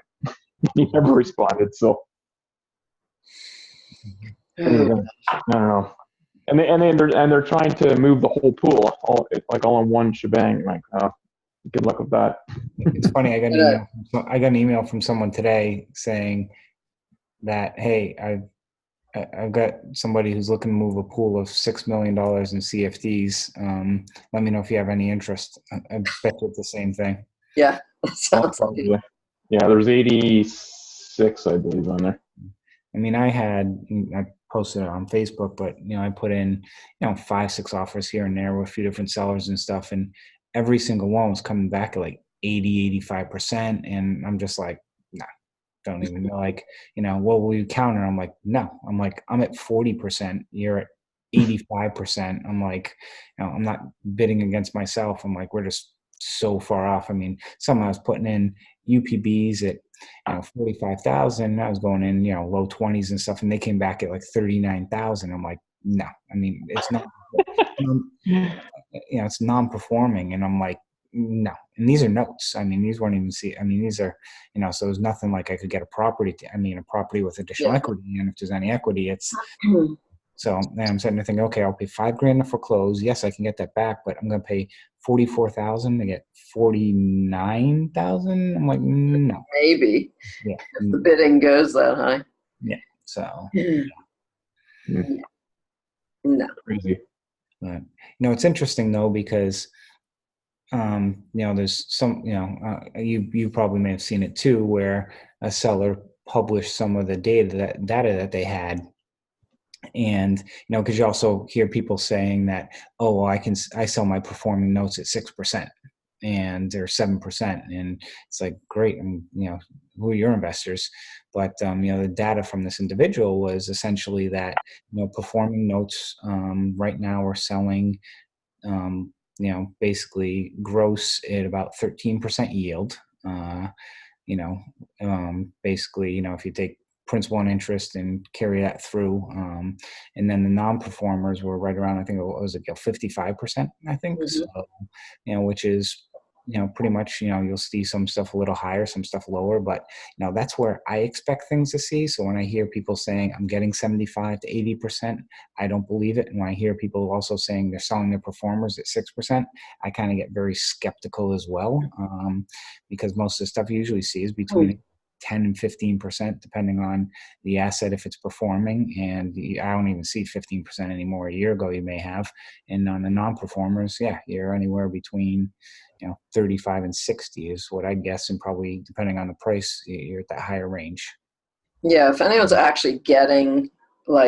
He never responded. So I don't know. And they're trying to move the whole pool all in one shebang. Like, good luck with that.
It's funny. I got an email from someone today saying that, hey, I've got somebody who's looking to move a pool of $6 million in CFDs. Let me know if you have any interest. I bet you it's the same thing.
Yeah, that sounds like it.
Yeah, there's 86, I believe, on there.
I mean, I posted it on Facebook, but I put in 5-6 offers here and there with a few different sellers and stuff, and every single one was coming back at like 80-85%, and I'm just like, nah, don't even know. Like, what will you counter? I'm like, no. I'm like, I'm at 40%. You're at 85%. I'm like, I'm not bidding against myself. I'm like, we're just so far off. I mean, someone was putting in UPBs at 45,000. I was going in low 20s and stuff, and they came back at like 39,000. I'm like, no. I mean, it's not. It's non-performing, and I'm like, no. And these are notes. I mean, these weren't even these are, so there's nothing like I could get a property with additional equity. And if there's any equity, it's, so I'm starting to think, okay, I'll pay $5,000 to foreclose. Yes, I can get that back, but I'm going to pay $44,000 to get $49,000. I'm like, no.
Maybe.
Yeah.
If the bidding goes that high.
Yeah. So.
No.
Crazy.
But, it's interesting though, because, there's some, you probably may have seen it too, where a seller published some of the data that they had. And, because you also hear people saying that, oh, well, I sell my performing notes at 6% and they're 7%. And it's like, great. And, who are your investors? But, the data from this individual was essentially that, performing notes right now are selling, basically gross at about 13% yield. Basically, if you take principal and interest and carry that through, and then the non-performers were right around, I think it was 55%, I think. So, which is, pretty much, you'll see some stuff a little higher, some stuff lower, but that's where I expect things to see. So when I hear people saying I'm getting 75 to 80%, I don't believe it. And when I hear people also saying they're selling their performers at 6%, I kind of get very skeptical as well, because most of the stuff you usually see is between 10 and 15%, depending on the asset, if it's performing. And I don't even see 15% anymore. A year ago, you may have. And on the non-performers, you're anywhere between 35 and 60 is what I guess. And probably depending on the price, you're at that higher range.
Yeah. If anyone's actually getting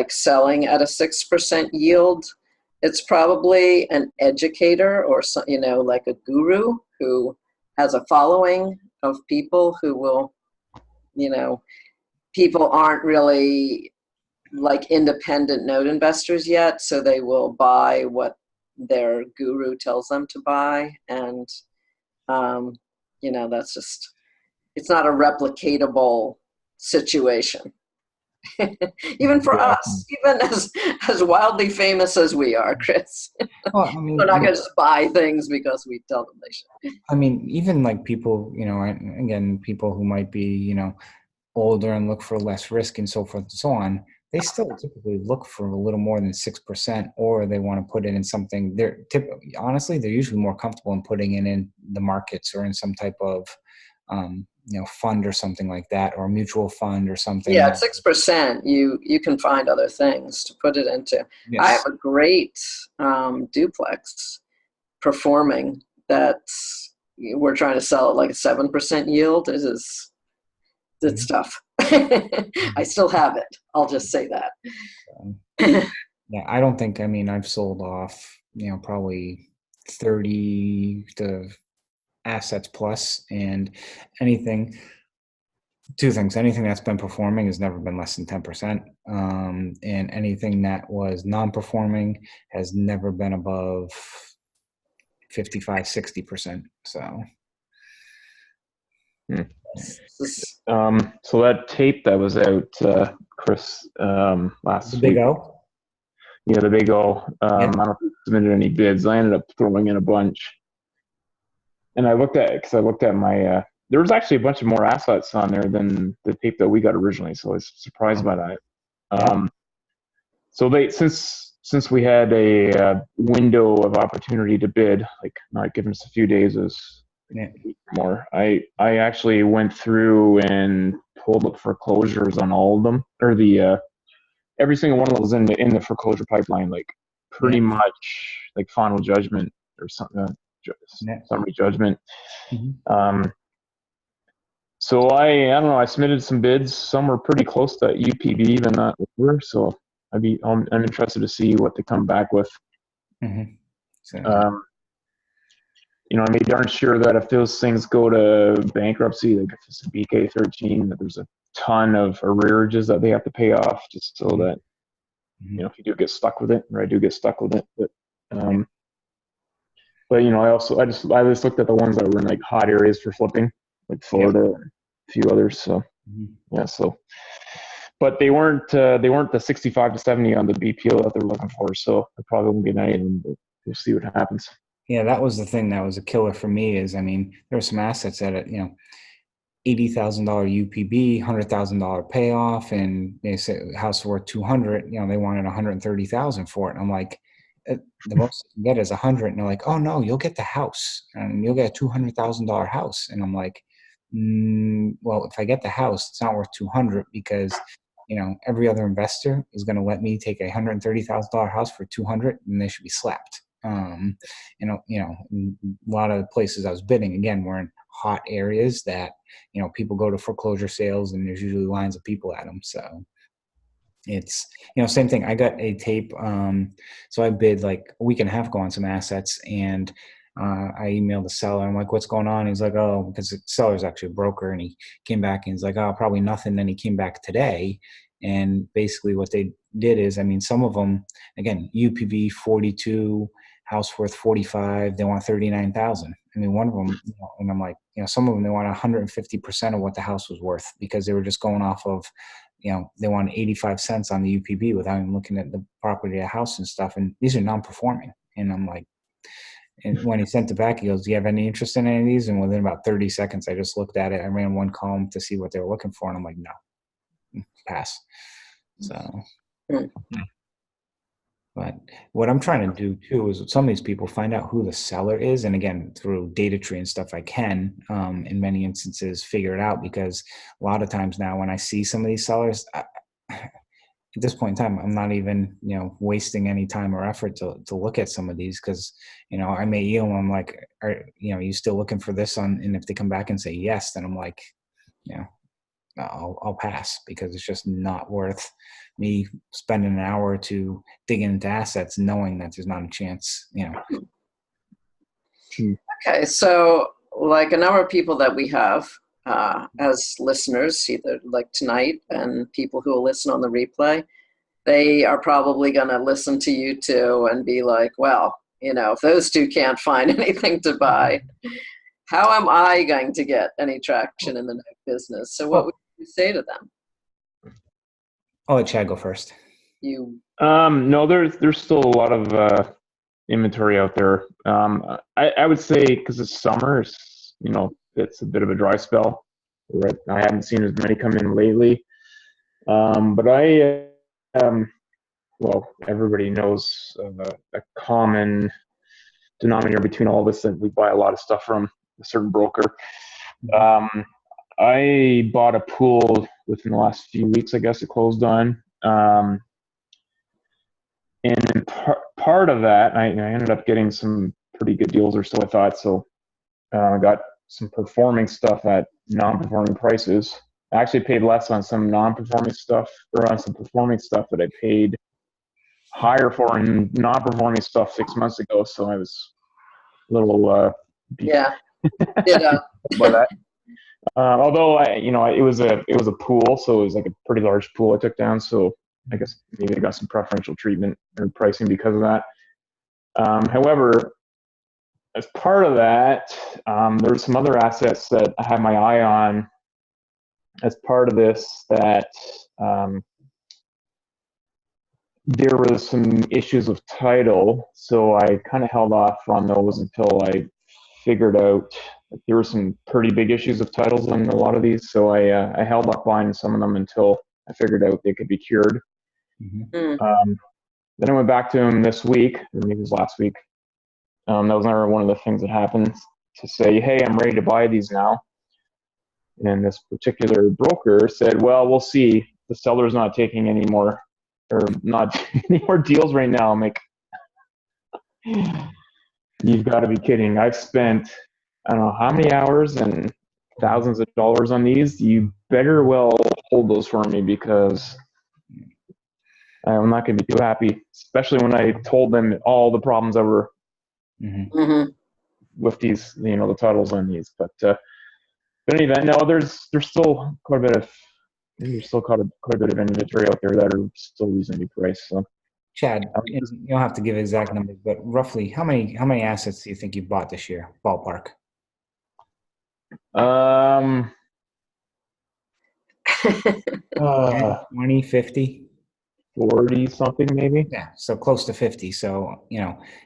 selling at a 6% yield, it's probably an educator or like a guru who has a following of people who will, people aren't really independent note investors yet, so they will buy what their guru tells them to buy. And, that's just, it's not a replicatable situation. Even for us, even as wildly famous as we are, Chris.
Well, I mean,
we're not going to just buy things because we tell them they should.
I mean, even people, again, people who might be, older and look for less risk and so forth and so on, they still typically look for a little more than 6%, or they want to put it in something. Honestly, they're usually more comfortable in putting it in the markets or in some type of, fund or something like that, or a mutual fund or something.
Yeah, at 6%, you can find other things to put it into. Yes. I have a great duplex performing that we're trying to sell at like a 7% yield. It's tough. I still have it. I'll just say that.
Yeah, I don't think, I've sold off, probably 30 to assets plus, and two things. Anything that's been performing has never been less than 10%. And anything that was non-performing has never been above 55, 60%. So.
So that tape that was out Chris, last
The big
week.
O.
Yeah, the big O.
Yeah.
I don't know if he submitted any bids. I ended up throwing in a bunch. And I looked at my, there was actually a bunch of more assets on there than the tape that we got originally. So I was surprised by that. So since we had a window of opportunity to bid, like not giving us a few days is more. I actually went through and pulled up foreclosures on all of them, or the every single one of those in the foreclosure pipeline, like pretty much like final judgment or something, summary judgment. So I don't know. I submitted some bids. Some were pretty close to UPB, even not over. So I'm interested to see what they come back with.
So,
I made darn sure that if those things go to bankruptcy, like if it's a BK13, that there's a ton of arrearages that they have to pay off, just so that if you do get stuck with it, or I do get stuck with it, but I just looked at the ones that were in like hot areas for flipping, like Florida and a few others. So but they weren't the 65 to 70 on the BPO that they're looking for. So I probably won't get any of them, but we'll see what happens.
Yeah, that was the thing that was a killer for me. Is, I mean, there were some assets at it, $80,000 UPB, $100,000 payoff, and they said the house worth 200. They wanted 130,000 for it. And I'm like, the most you can get is 100. And they're like, oh no, you'll get the house, and you'll get a $200,000 house. And I'm like, well, if I get the house, it's not worth 200 because every other investor is going to let me take a $130,000 house for 200, and they should be slapped. In a lot of the places I was bidding, again, were in hot areas that, people go to foreclosure sales, and there's usually lines of people at them. So it's, same thing. I got a tape. So I bid like a week and a half ago on some assets, and I emailed the seller. I'm like, what's going on? He's like, oh, because the seller's actually a broker, and he came back and he's like, oh, probably nothing. Then he came back today. And basically what they did is, I mean, some of them, again, UPV 42, house worth 45, they want 39,000. I mean, one of them, and I'm like, some of them, they want 150% of what the house was worth, because they were just going off of, they want 85 cents on the UPB without even looking at the property of the house and stuff. And these are non-performing. And I'm like, and when he sent it back, he goes, do you have any interest in any of these? And within about 30 seconds, I just looked at it. I ran one column to see what they were looking for. And I'm like, no, pass. So, but what I'm trying to do too is with some of these people, find out who the seller is. And again, through data tree and stuff, I can, in many instances, figure it out, because a lot of times now when I see some of these sellers, at this point in time, I'm not even, wasting any time or effort to look at some of these, because, I may email them like, are you still looking for this on? And if they come back and say yes, then I'm like, I'll pass, because it's just not worth me spending an hour or two digging into assets, knowing that there's not a chance,
Okay, so like a number of people that we have as listeners, either like tonight and people who will listen on the replay, they are probably going to listen to you too and be like, well, if those two can't find anything to buy, how am I going to get any traction in the note business? So what would you say to them?
I'll let Chad go first.
No, there's still a lot of inventory out there. I would say, because it's summer, it's a bit of a dry spell. I haven't seen as many come in lately. But well, everybody knows a common denominator between all this, that we buy a lot of stuff from a certain broker. I bought a pool within the last few weeks. I guess it closed on. And part of that, I ended up getting some pretty good deals, or so I thought. So I got some performing stuff at non-performing prices. I actually paid less on some non-performing stuff, or on some performing stuff that I paid higher for in non-performing stuff 6 months ago. So I was a little
yeah.
by that. Although it was a pool, so it was like a pretty large pool I took down. So I guess maybe I got some preferential treatment or pricing because of that. However, as part of that, there's some other assets that I have my eye on as part of this that there was some issues of title, so I kind of held off on those until I figured out that there were some pretty big issues of titles on a lot of these. So I held up buying some of them until I figured out they could be cured.
Mm-hmm.
Then I went back to him this week, or maybe it was last week. That was another one of the things that happened, to say, hey, I'm ready to buy these now. And this particular broker said, well, we'll see. The seller's not taking any more, or not any more deals right now. I'm like, you've got to be kidding. I've spent, I don't know how many hours and thousands of dollars on these. You better well hold those for me, because I'm not going to be too happy, especially when I told them all the problems that were with these, the titles on these. But in any event, no, there's still quite a bit of inventory out there that are still reasonably priced. So,
Chad, you don't have to give exact numbers, but roughly how many assets do you think you bought this year, ballpark? 20, 50?
40 something maybe.
Yeah, so close to 50. So,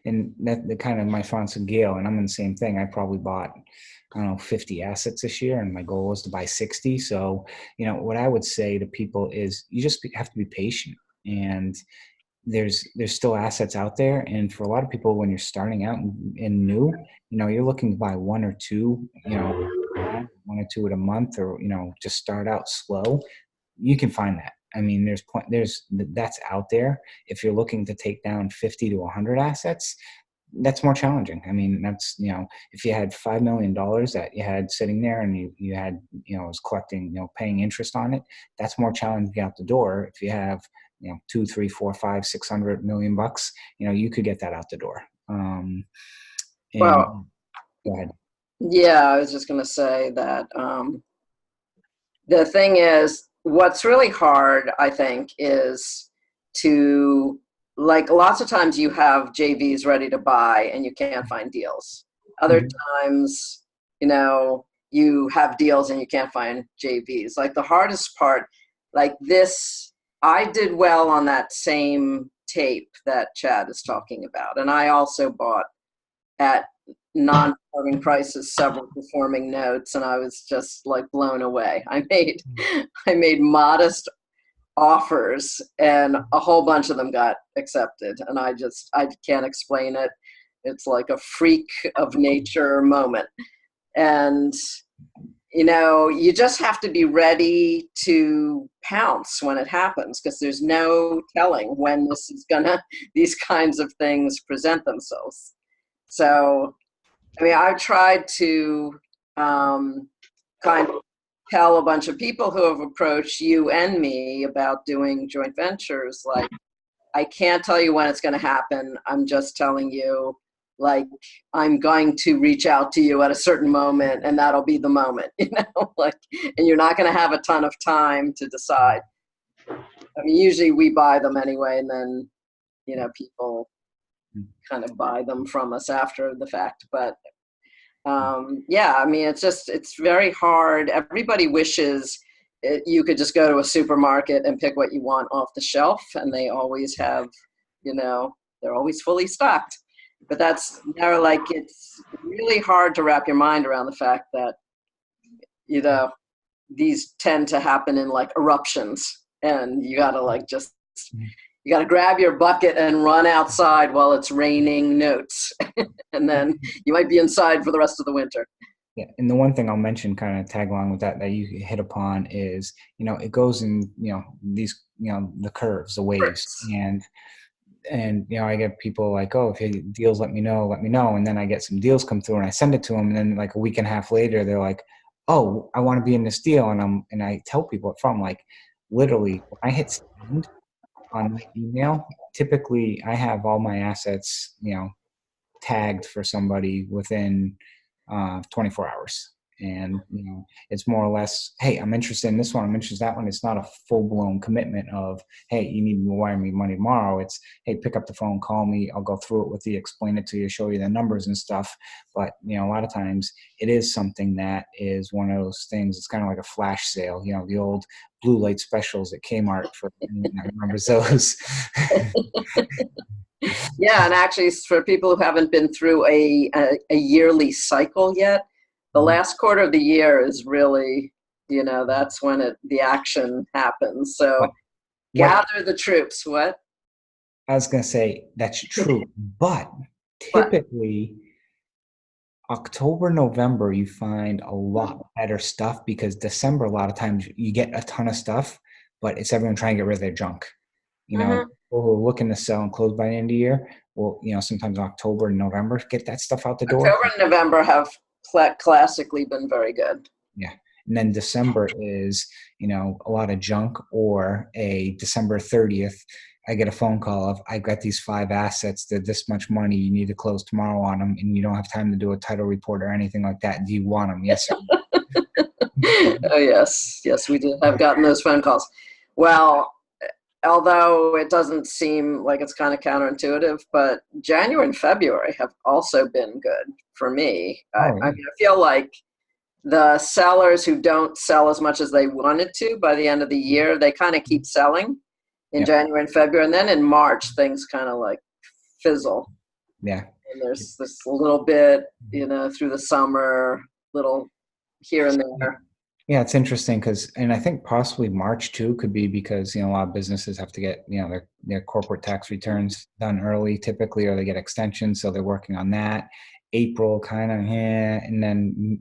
and that the kind of my response to Gail, and I'm in the same thing. I probably bought, I don't know, 50 assets this year, and my goal was to buy 60. So, what I would say to people is you just have to be patient, and there's still assets out there. And for a lot of people, when you're starting out and new, you're looking to buy one or two, one or two at a month, or, just start out slow. You can find that. I mean, that's out there. If you're looking to take down 50 to 100 assets, that's more challenging. I mean, that's, if you had $5 million that you had sitting there and you had, was collecting, paying interest on it, that's more challenging to get out the door. If you have, 2, 3, 4, 5, 600 million bucks, you could get that out the door.
Well,
go ahead.
Yeah, I was just going to say that the thing is, what's really hard, I think, is to, like, lots of times you have JVs ready to buy and you can't find deals. Other times, you have deals and you can't find JVs. Like, the hardest part, like this, I did well on that same tape that Chad is talking about. And I also bought at non-performing prices several performing notes, and I was just like blown away. I made modest offers, and a whole bunch of them got accepted, and I can't explain it. It's like a freak of nature moment. And you just have to be ready to pounce when it happens, because there's no telling when these kinds of things present themselves. So, I mean, I've tried to kind of tell a bunch of people who have approached you and me about doing joint ventures, like, I can't tell you when it's going to happen. I'm just telling you, like, I'm going to reach out to you at a certain moment, and that'll be the moment, like, and you're not going to have a ton of time to decide. I mean, usually we buy them anyway, and then, people kind of buy them from us after the fact. But yeah, I mean, it's very hard. Everybody wishes you could just go to a supermarket and pick what you want off the shelf, and they always have, they're always fully stocked. But it's really hard to wrap your mind around the fact that, these tend to happen in like eruptions, and you gotta you got to grab your bucket and run outside while it's raining notes. And then you might be inside for the rest of the winter.
Yeah. And the one thing I'll mention, kind of tag along with that you hit upon is, it goes in, these, the curves, the waves. And I get people like, oh, if you deals, let me know. And then I get some deals come through and I send it to them. And then like a week and a half later, they're like, oh, I want to be in this deal. And I tell people from, like, literally when I hit send on my email, typically I have all my assets, tagged for somebody within 24 hours. And, it's more or less, hey, I'm interested in this one, I'm interested in that one. It's not a full-blown commitment of, hey, you need to wire me money tomorrow. It's, hey, pick up the phone, call me, I'll go through it with you, explain it to you, show you the numbers and stuff. But, a lot of times it is something that is one of those things. It's kind of like a flash sale, the old blue light specials at Kmart for, I remember those.
Yeah, and actually, for people who haven't been through a yearly cycle yet, the last quarter of the year is really, that's when the action happens. So gather the troops. What?
I was going to say that's true, but typically October, November, you find a lot better stuff, because December, a lot of times you get a ton of stuff, but it's everyone trying to get rid of their junk. People who are looking to sell and close by the end of the year, well, sometimes October and November, get that stuff out the door.
October and November have classically been very good.
Yeah. And then December is, a lot of junk, or a December 30th, I get a phone call of, I've got these 5 assets, they're this much money, you need to close tomorrow on them, and you don't have time to do a title report or anything like that. Do you want them? Yes.
Oh, yes. Yes, we have gotten those phone calls. Well, although it doesn't seem like it's kind of counterintuitive, but January and February have also been good for me. I feel like the sellers who don't sell as much as they wanted to by the end of the year, they kind of keep selling in January and February. And then in March, things kind of like fizzle.
Yeah.
And there's this little bit, through the summer, little here and there.
Yeah, it's interesting and I think possibly March too could be because, a lot of businesses have to get, their corporate tax returns done early typically, or they get extensions. So they're working on that. April kind of, and then,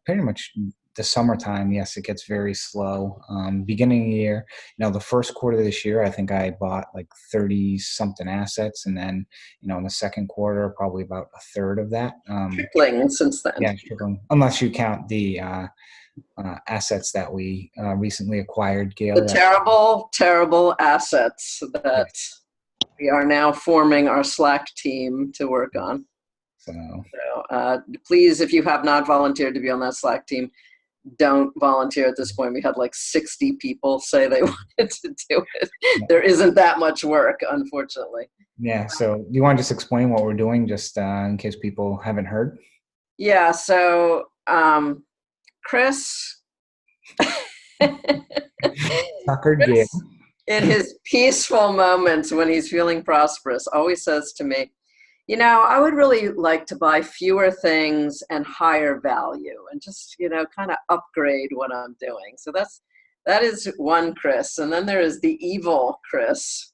pretty much the summertime, yes, it gets very slow. Beginning of the year, the first quarter of this year, I think I bought like 30 something assets. And then, in the second quarter, probably about a third of that.
Tripling since then.
Yeah, tripling, unless you count the assets that we recently acquired, Gail.
The terrible assets that we are now forming our Slack team to work on. So please, if you have not volunteered to be on that Slack team, don't volunteer at this point. We had like 60 people say they wanted to do it. There isn't that much work, unfortunately.
Yeah. So do you want to just explain what we're doing, just in case people haven't heard?
Yeah. So Chris,
Tucker Gill,
in his peaceful moments when he's feeling prosperous, always says to me, I would really like to buy fewer things and higher value, and just, kind of upgrade what I'm doing. So that is one Chris. And then there is the evil Chris,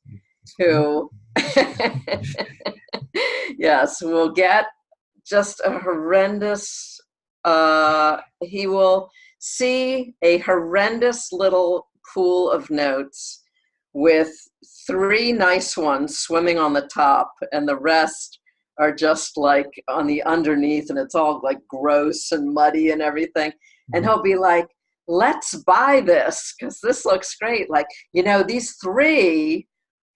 who, yes, will get just a horrendous, he will see a horrendous little pool of notes with 3 nice ones swimming on the top, and the rest are just like on the underneath, and it's all like gross and muddy and everything. And he'll be like, let's buy this because this looks great. Like, these 3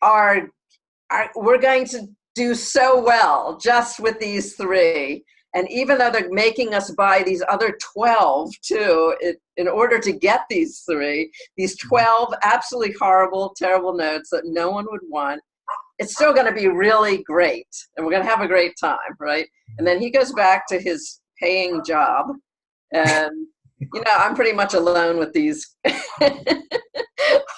we're going to do so well just with these 3. And even though they're making us buy these other 12 too, in order to get these 3, these 12 absolutely horrible, terrible notes that no one would want, it's still going to be really great. And we're going to have a great time, right? And then he goes back to his paying job. And, I'm pretty much alone with these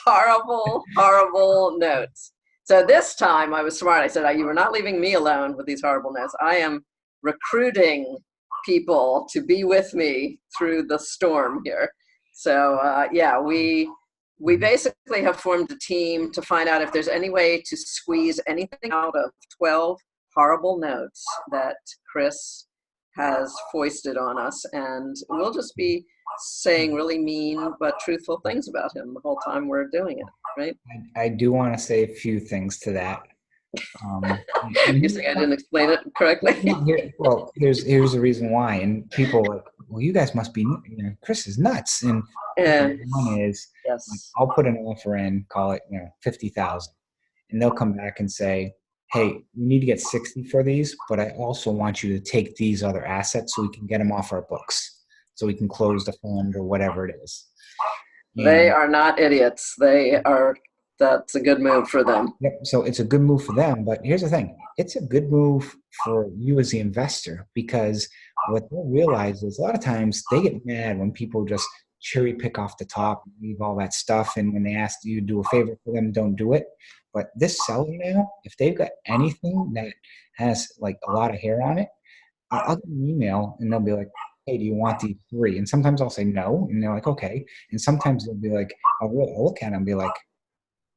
horrible, horrible notes. So this time I was smart. I said, you are not leaving me alone with these horrible notes. I am recruiting people to be with me through the storm here. So we basically have formed a team to find out if there's any way to squeeze anything out of 12 horrible notes that Chris has foisted on us, and we'll just be saying really mean but truthful things about him the whole time we're doing it, right?
I do want to say a few things to that.
You think I didn't explain it correctly?
Here's the reason why. And people are like, well, you guys must be, Chris is nuts. And one is,
yes,
I'll put an offer in, call it, 50,000, and they'll come back and say, hey, we need to get 60 for these, but I also want you to take these other assets so we can get them off our books. so we can close the fund or whatever it is.
They are not idiots. That's a good move for them.
Yep. So it's a good move for them. But here's the thing. It's a good move for you as the investor, because what they'll realize is a lot of times they get mad when people just cherry pick off the top and leave all that stuff. And when they ask you to do a favor for them, don't do it. But this seller now, if they've got anything that has like a lot of hair on it, I'll get an email and they'll be like, hey, do you want these 3? And sometimes I'll say no. And they're like, okay. And sometimes they'll be like, I'll look at it and be like,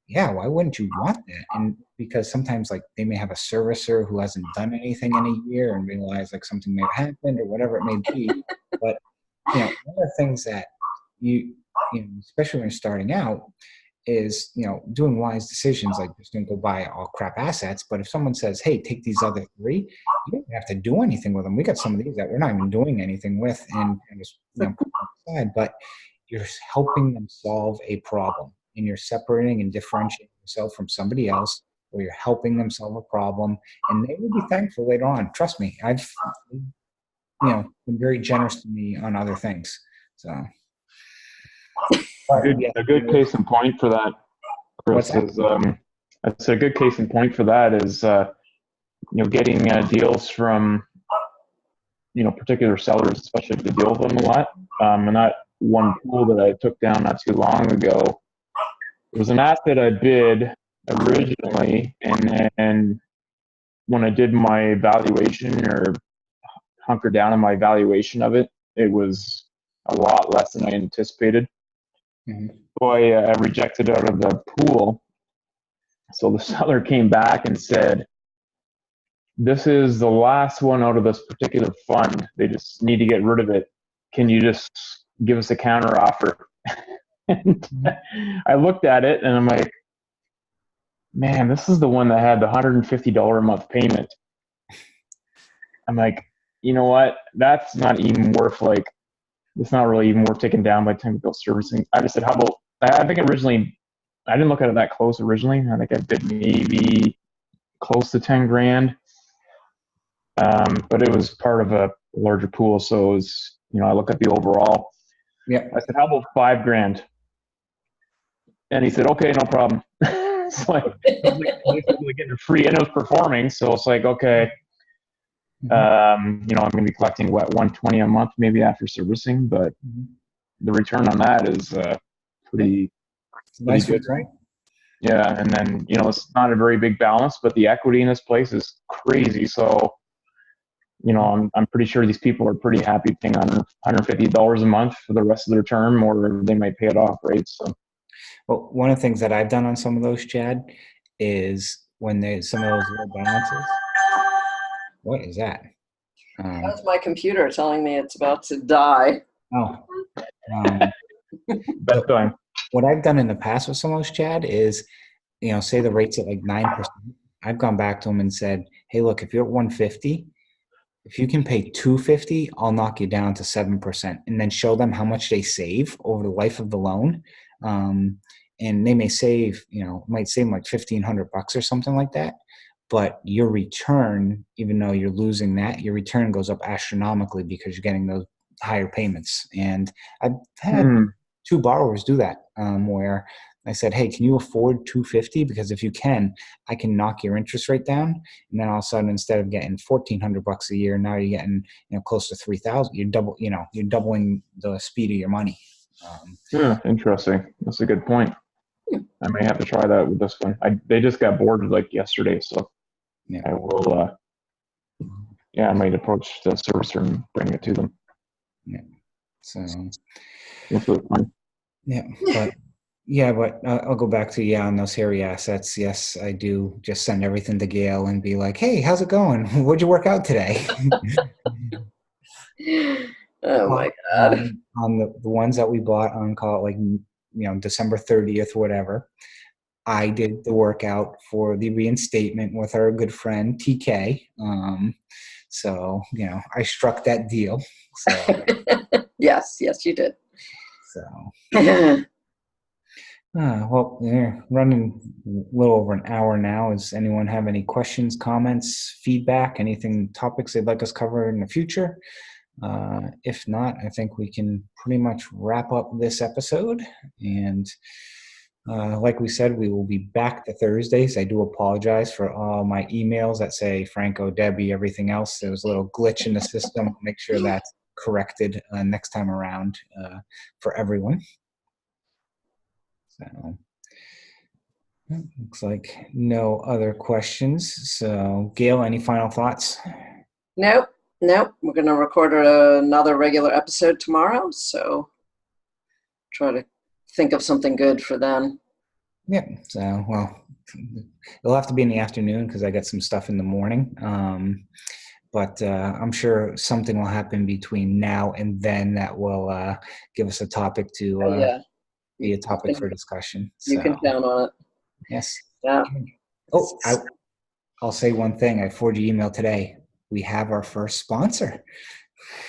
yeah, why wouldn't you want that? And because sometimes like they may have a servicer who hasn't done anything in a year and realize like something may have happened or whatever it may be. But, one of the things that you especially when you're starting out, is doing wise decisions. Like, just don't go buy all crap assets. But if someone says, hey, take these other 3, you don't have to do anything with them. We got some of these that we're not even doing anything with, and just put them aside. But you're helping them solve a problem, and you're separating and differentiating yourself from somebody else, or you're helping them solve a problem, and they will be thankful later on. Trust me, I've been very generous to me on other things. So
a good case in point for that, Chris, is that's a good case in point for that is getting deals from particular sellers, especially if you deal with them a lot. And that one pool that I took down not too long ago, it was an asset I bid originally, and then when I did my evaluation or hunkered down on my evaluation of it, it was a lot less than I anticipated.
Mm-hmm.
So I rejected out of the pool. So the seller came back and said, this is the last one out of this particular fund. They just need to get rid of it. Can you just give us a counter offer? And I looked at it and I'm like, man, this is the one that had the $150 a month payment. I'm like, you know what? That's not even worth it's not really even worth taking down by technical servicing. I just said, how about, I think originally, I didn't look at it that close originally. I think I bid maybe close to 10 grand. But it was part of a larger pool. So it was, I look at the overall.
Yeah.
I said, how about 5 grand? And he said, okay, no problem. It's like, basically getting it free, and it was performing. So it's like, okay, I'm going to be collecting $120 a month maybe after servicing, but the return on that is pretty
nice
good,
right?
Yeah, and then it's not a very big balance, but the equity in this place is crazy. So I'm pretty sure these people are pretty happy paying $150 a month for the rest of their term, or they might pay it off, right? So,
well, one of the things that I've done on some of those, Chad, is when there's some of those low balances. What is that?
That's my computer telling me it's about to die.
Oh.
Best time.
What I've done in the past with some of those, Chad, is, say the rate's at like 9%. I've gone back to them and said, hey, look, if you're at 150, if you can pay 250, I'll knock you down to 7%, and then show them how much they save over the life of the loan. And they may save, might save like $1,500 or something like that. But your return, even though you're losing that, your return goes up astronomically because you're getting those higher payments. And I've had 2 borrowers do that, where I said, hey, can you afford 250? Because if you can, I can knock your interest rate down. And then all of a sudden, instead of getting $1,400 a year, now you're getting, close to 3,000. You're doubling the speed of your money.
Interesting. That's a good point. I may have to try that with this one. They just got boarded like yesterday, so yeah. I will. I might approach the servicer and bring it to them.
Yeah. So.
That's really fun.
Yeah, but I'll go back to on those hairy assets. Yes, I do just send everything to Gail and be like, "Hey, how's it going? What'd you work out today?"
Oh my God!
On the ones that we bought on call it like December 30th, whatever. I did the workout for the reinstatement with our good friend TK. So I struck that deal. So
yes, you did.
So. Well, we're running a little over an hour now. Does anyone have any questions, comments, feedback, anything, topics they'd like us to cover in the future? If not, I think we can pretty much wrap up this episode. And like we said, we will be back to Thursdays. I do apologize for all my emails that say Franco, Debbie, everything else. There was a little glitch in the system. I'll make sure that's corrected next time around for everyone. So looks like no other questions. So Gail, any final thoughts?
Nope. We're going to record another regular episode tomorrow. So try to think of something good for then.
Yeah. So, well, it'll have to be in the afternoon because I got some stuff in the morning. But I'm sure something will happen between now and then that will give us a topic to be a topic for discussion.
You can count on it.
Yes.
Yeah.
Oh, I'll say one thing. I forwarded your email today. We have our first sponsor.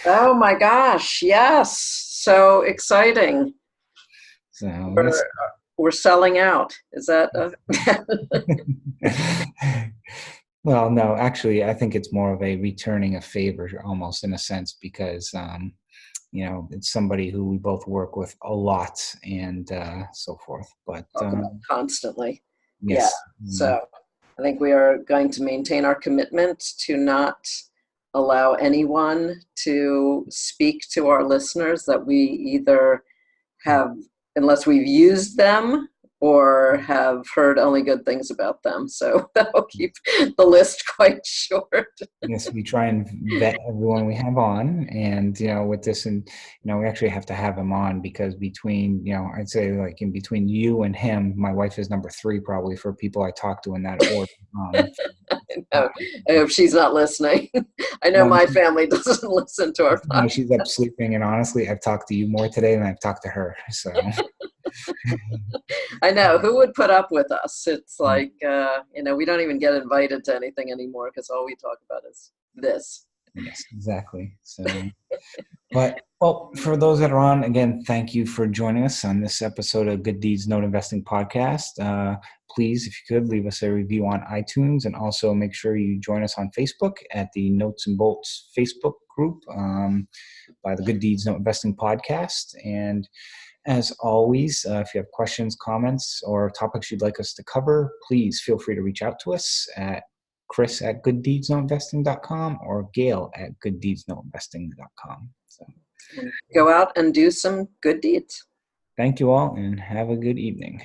Oh my gosh. Yes. So exciting.
So
we're selling out. Is that?
Well, no, actually, I think it's more of a returning a favor almost in a sense because, it's somebody who we both work with a lot and so forth. But
constantly.
Yes.
Yeah. So I think we are going to maintain our commitment to not allow anyone to speak to our listeners that we either have, unless we've used them or have heard only good things about them. So that'll keep the list quite short.
Yes, we try and vet everyone we have on. And, with this, and, we actually have to have him on because between, I'd say like in between you and him, my wife is number 3 probably for people I talk to in that order.
I hope she's not listeing. I know my family doesn't listen to our podcast.
No, she's up sleeping. And honestly, I've talked to you more today than I've talked to her. So
I know, who would put up with us? It's like, we don't even get invited to anything anymore because all we talk about is this.
Yes, exactly. So, but, well, for those that are on, again, thank you for joining us on this episode of Good Deeds Note Investing Podcast. Please, if you could, leave us a review on iTunes and also make sure you join us on Facebook at the Notes and Bolts Facebook group by the Good Deeds Note Investing Podcast. And as always, if you have questions, comments, or topics you'd like us to cover, please feel free to reach out to us at chris@gooddeedsnoteinvesting.com or gail@gooddeedsnoteinvesting.com. So,
go out and do some good deeds.
Thank you all and have a good evening.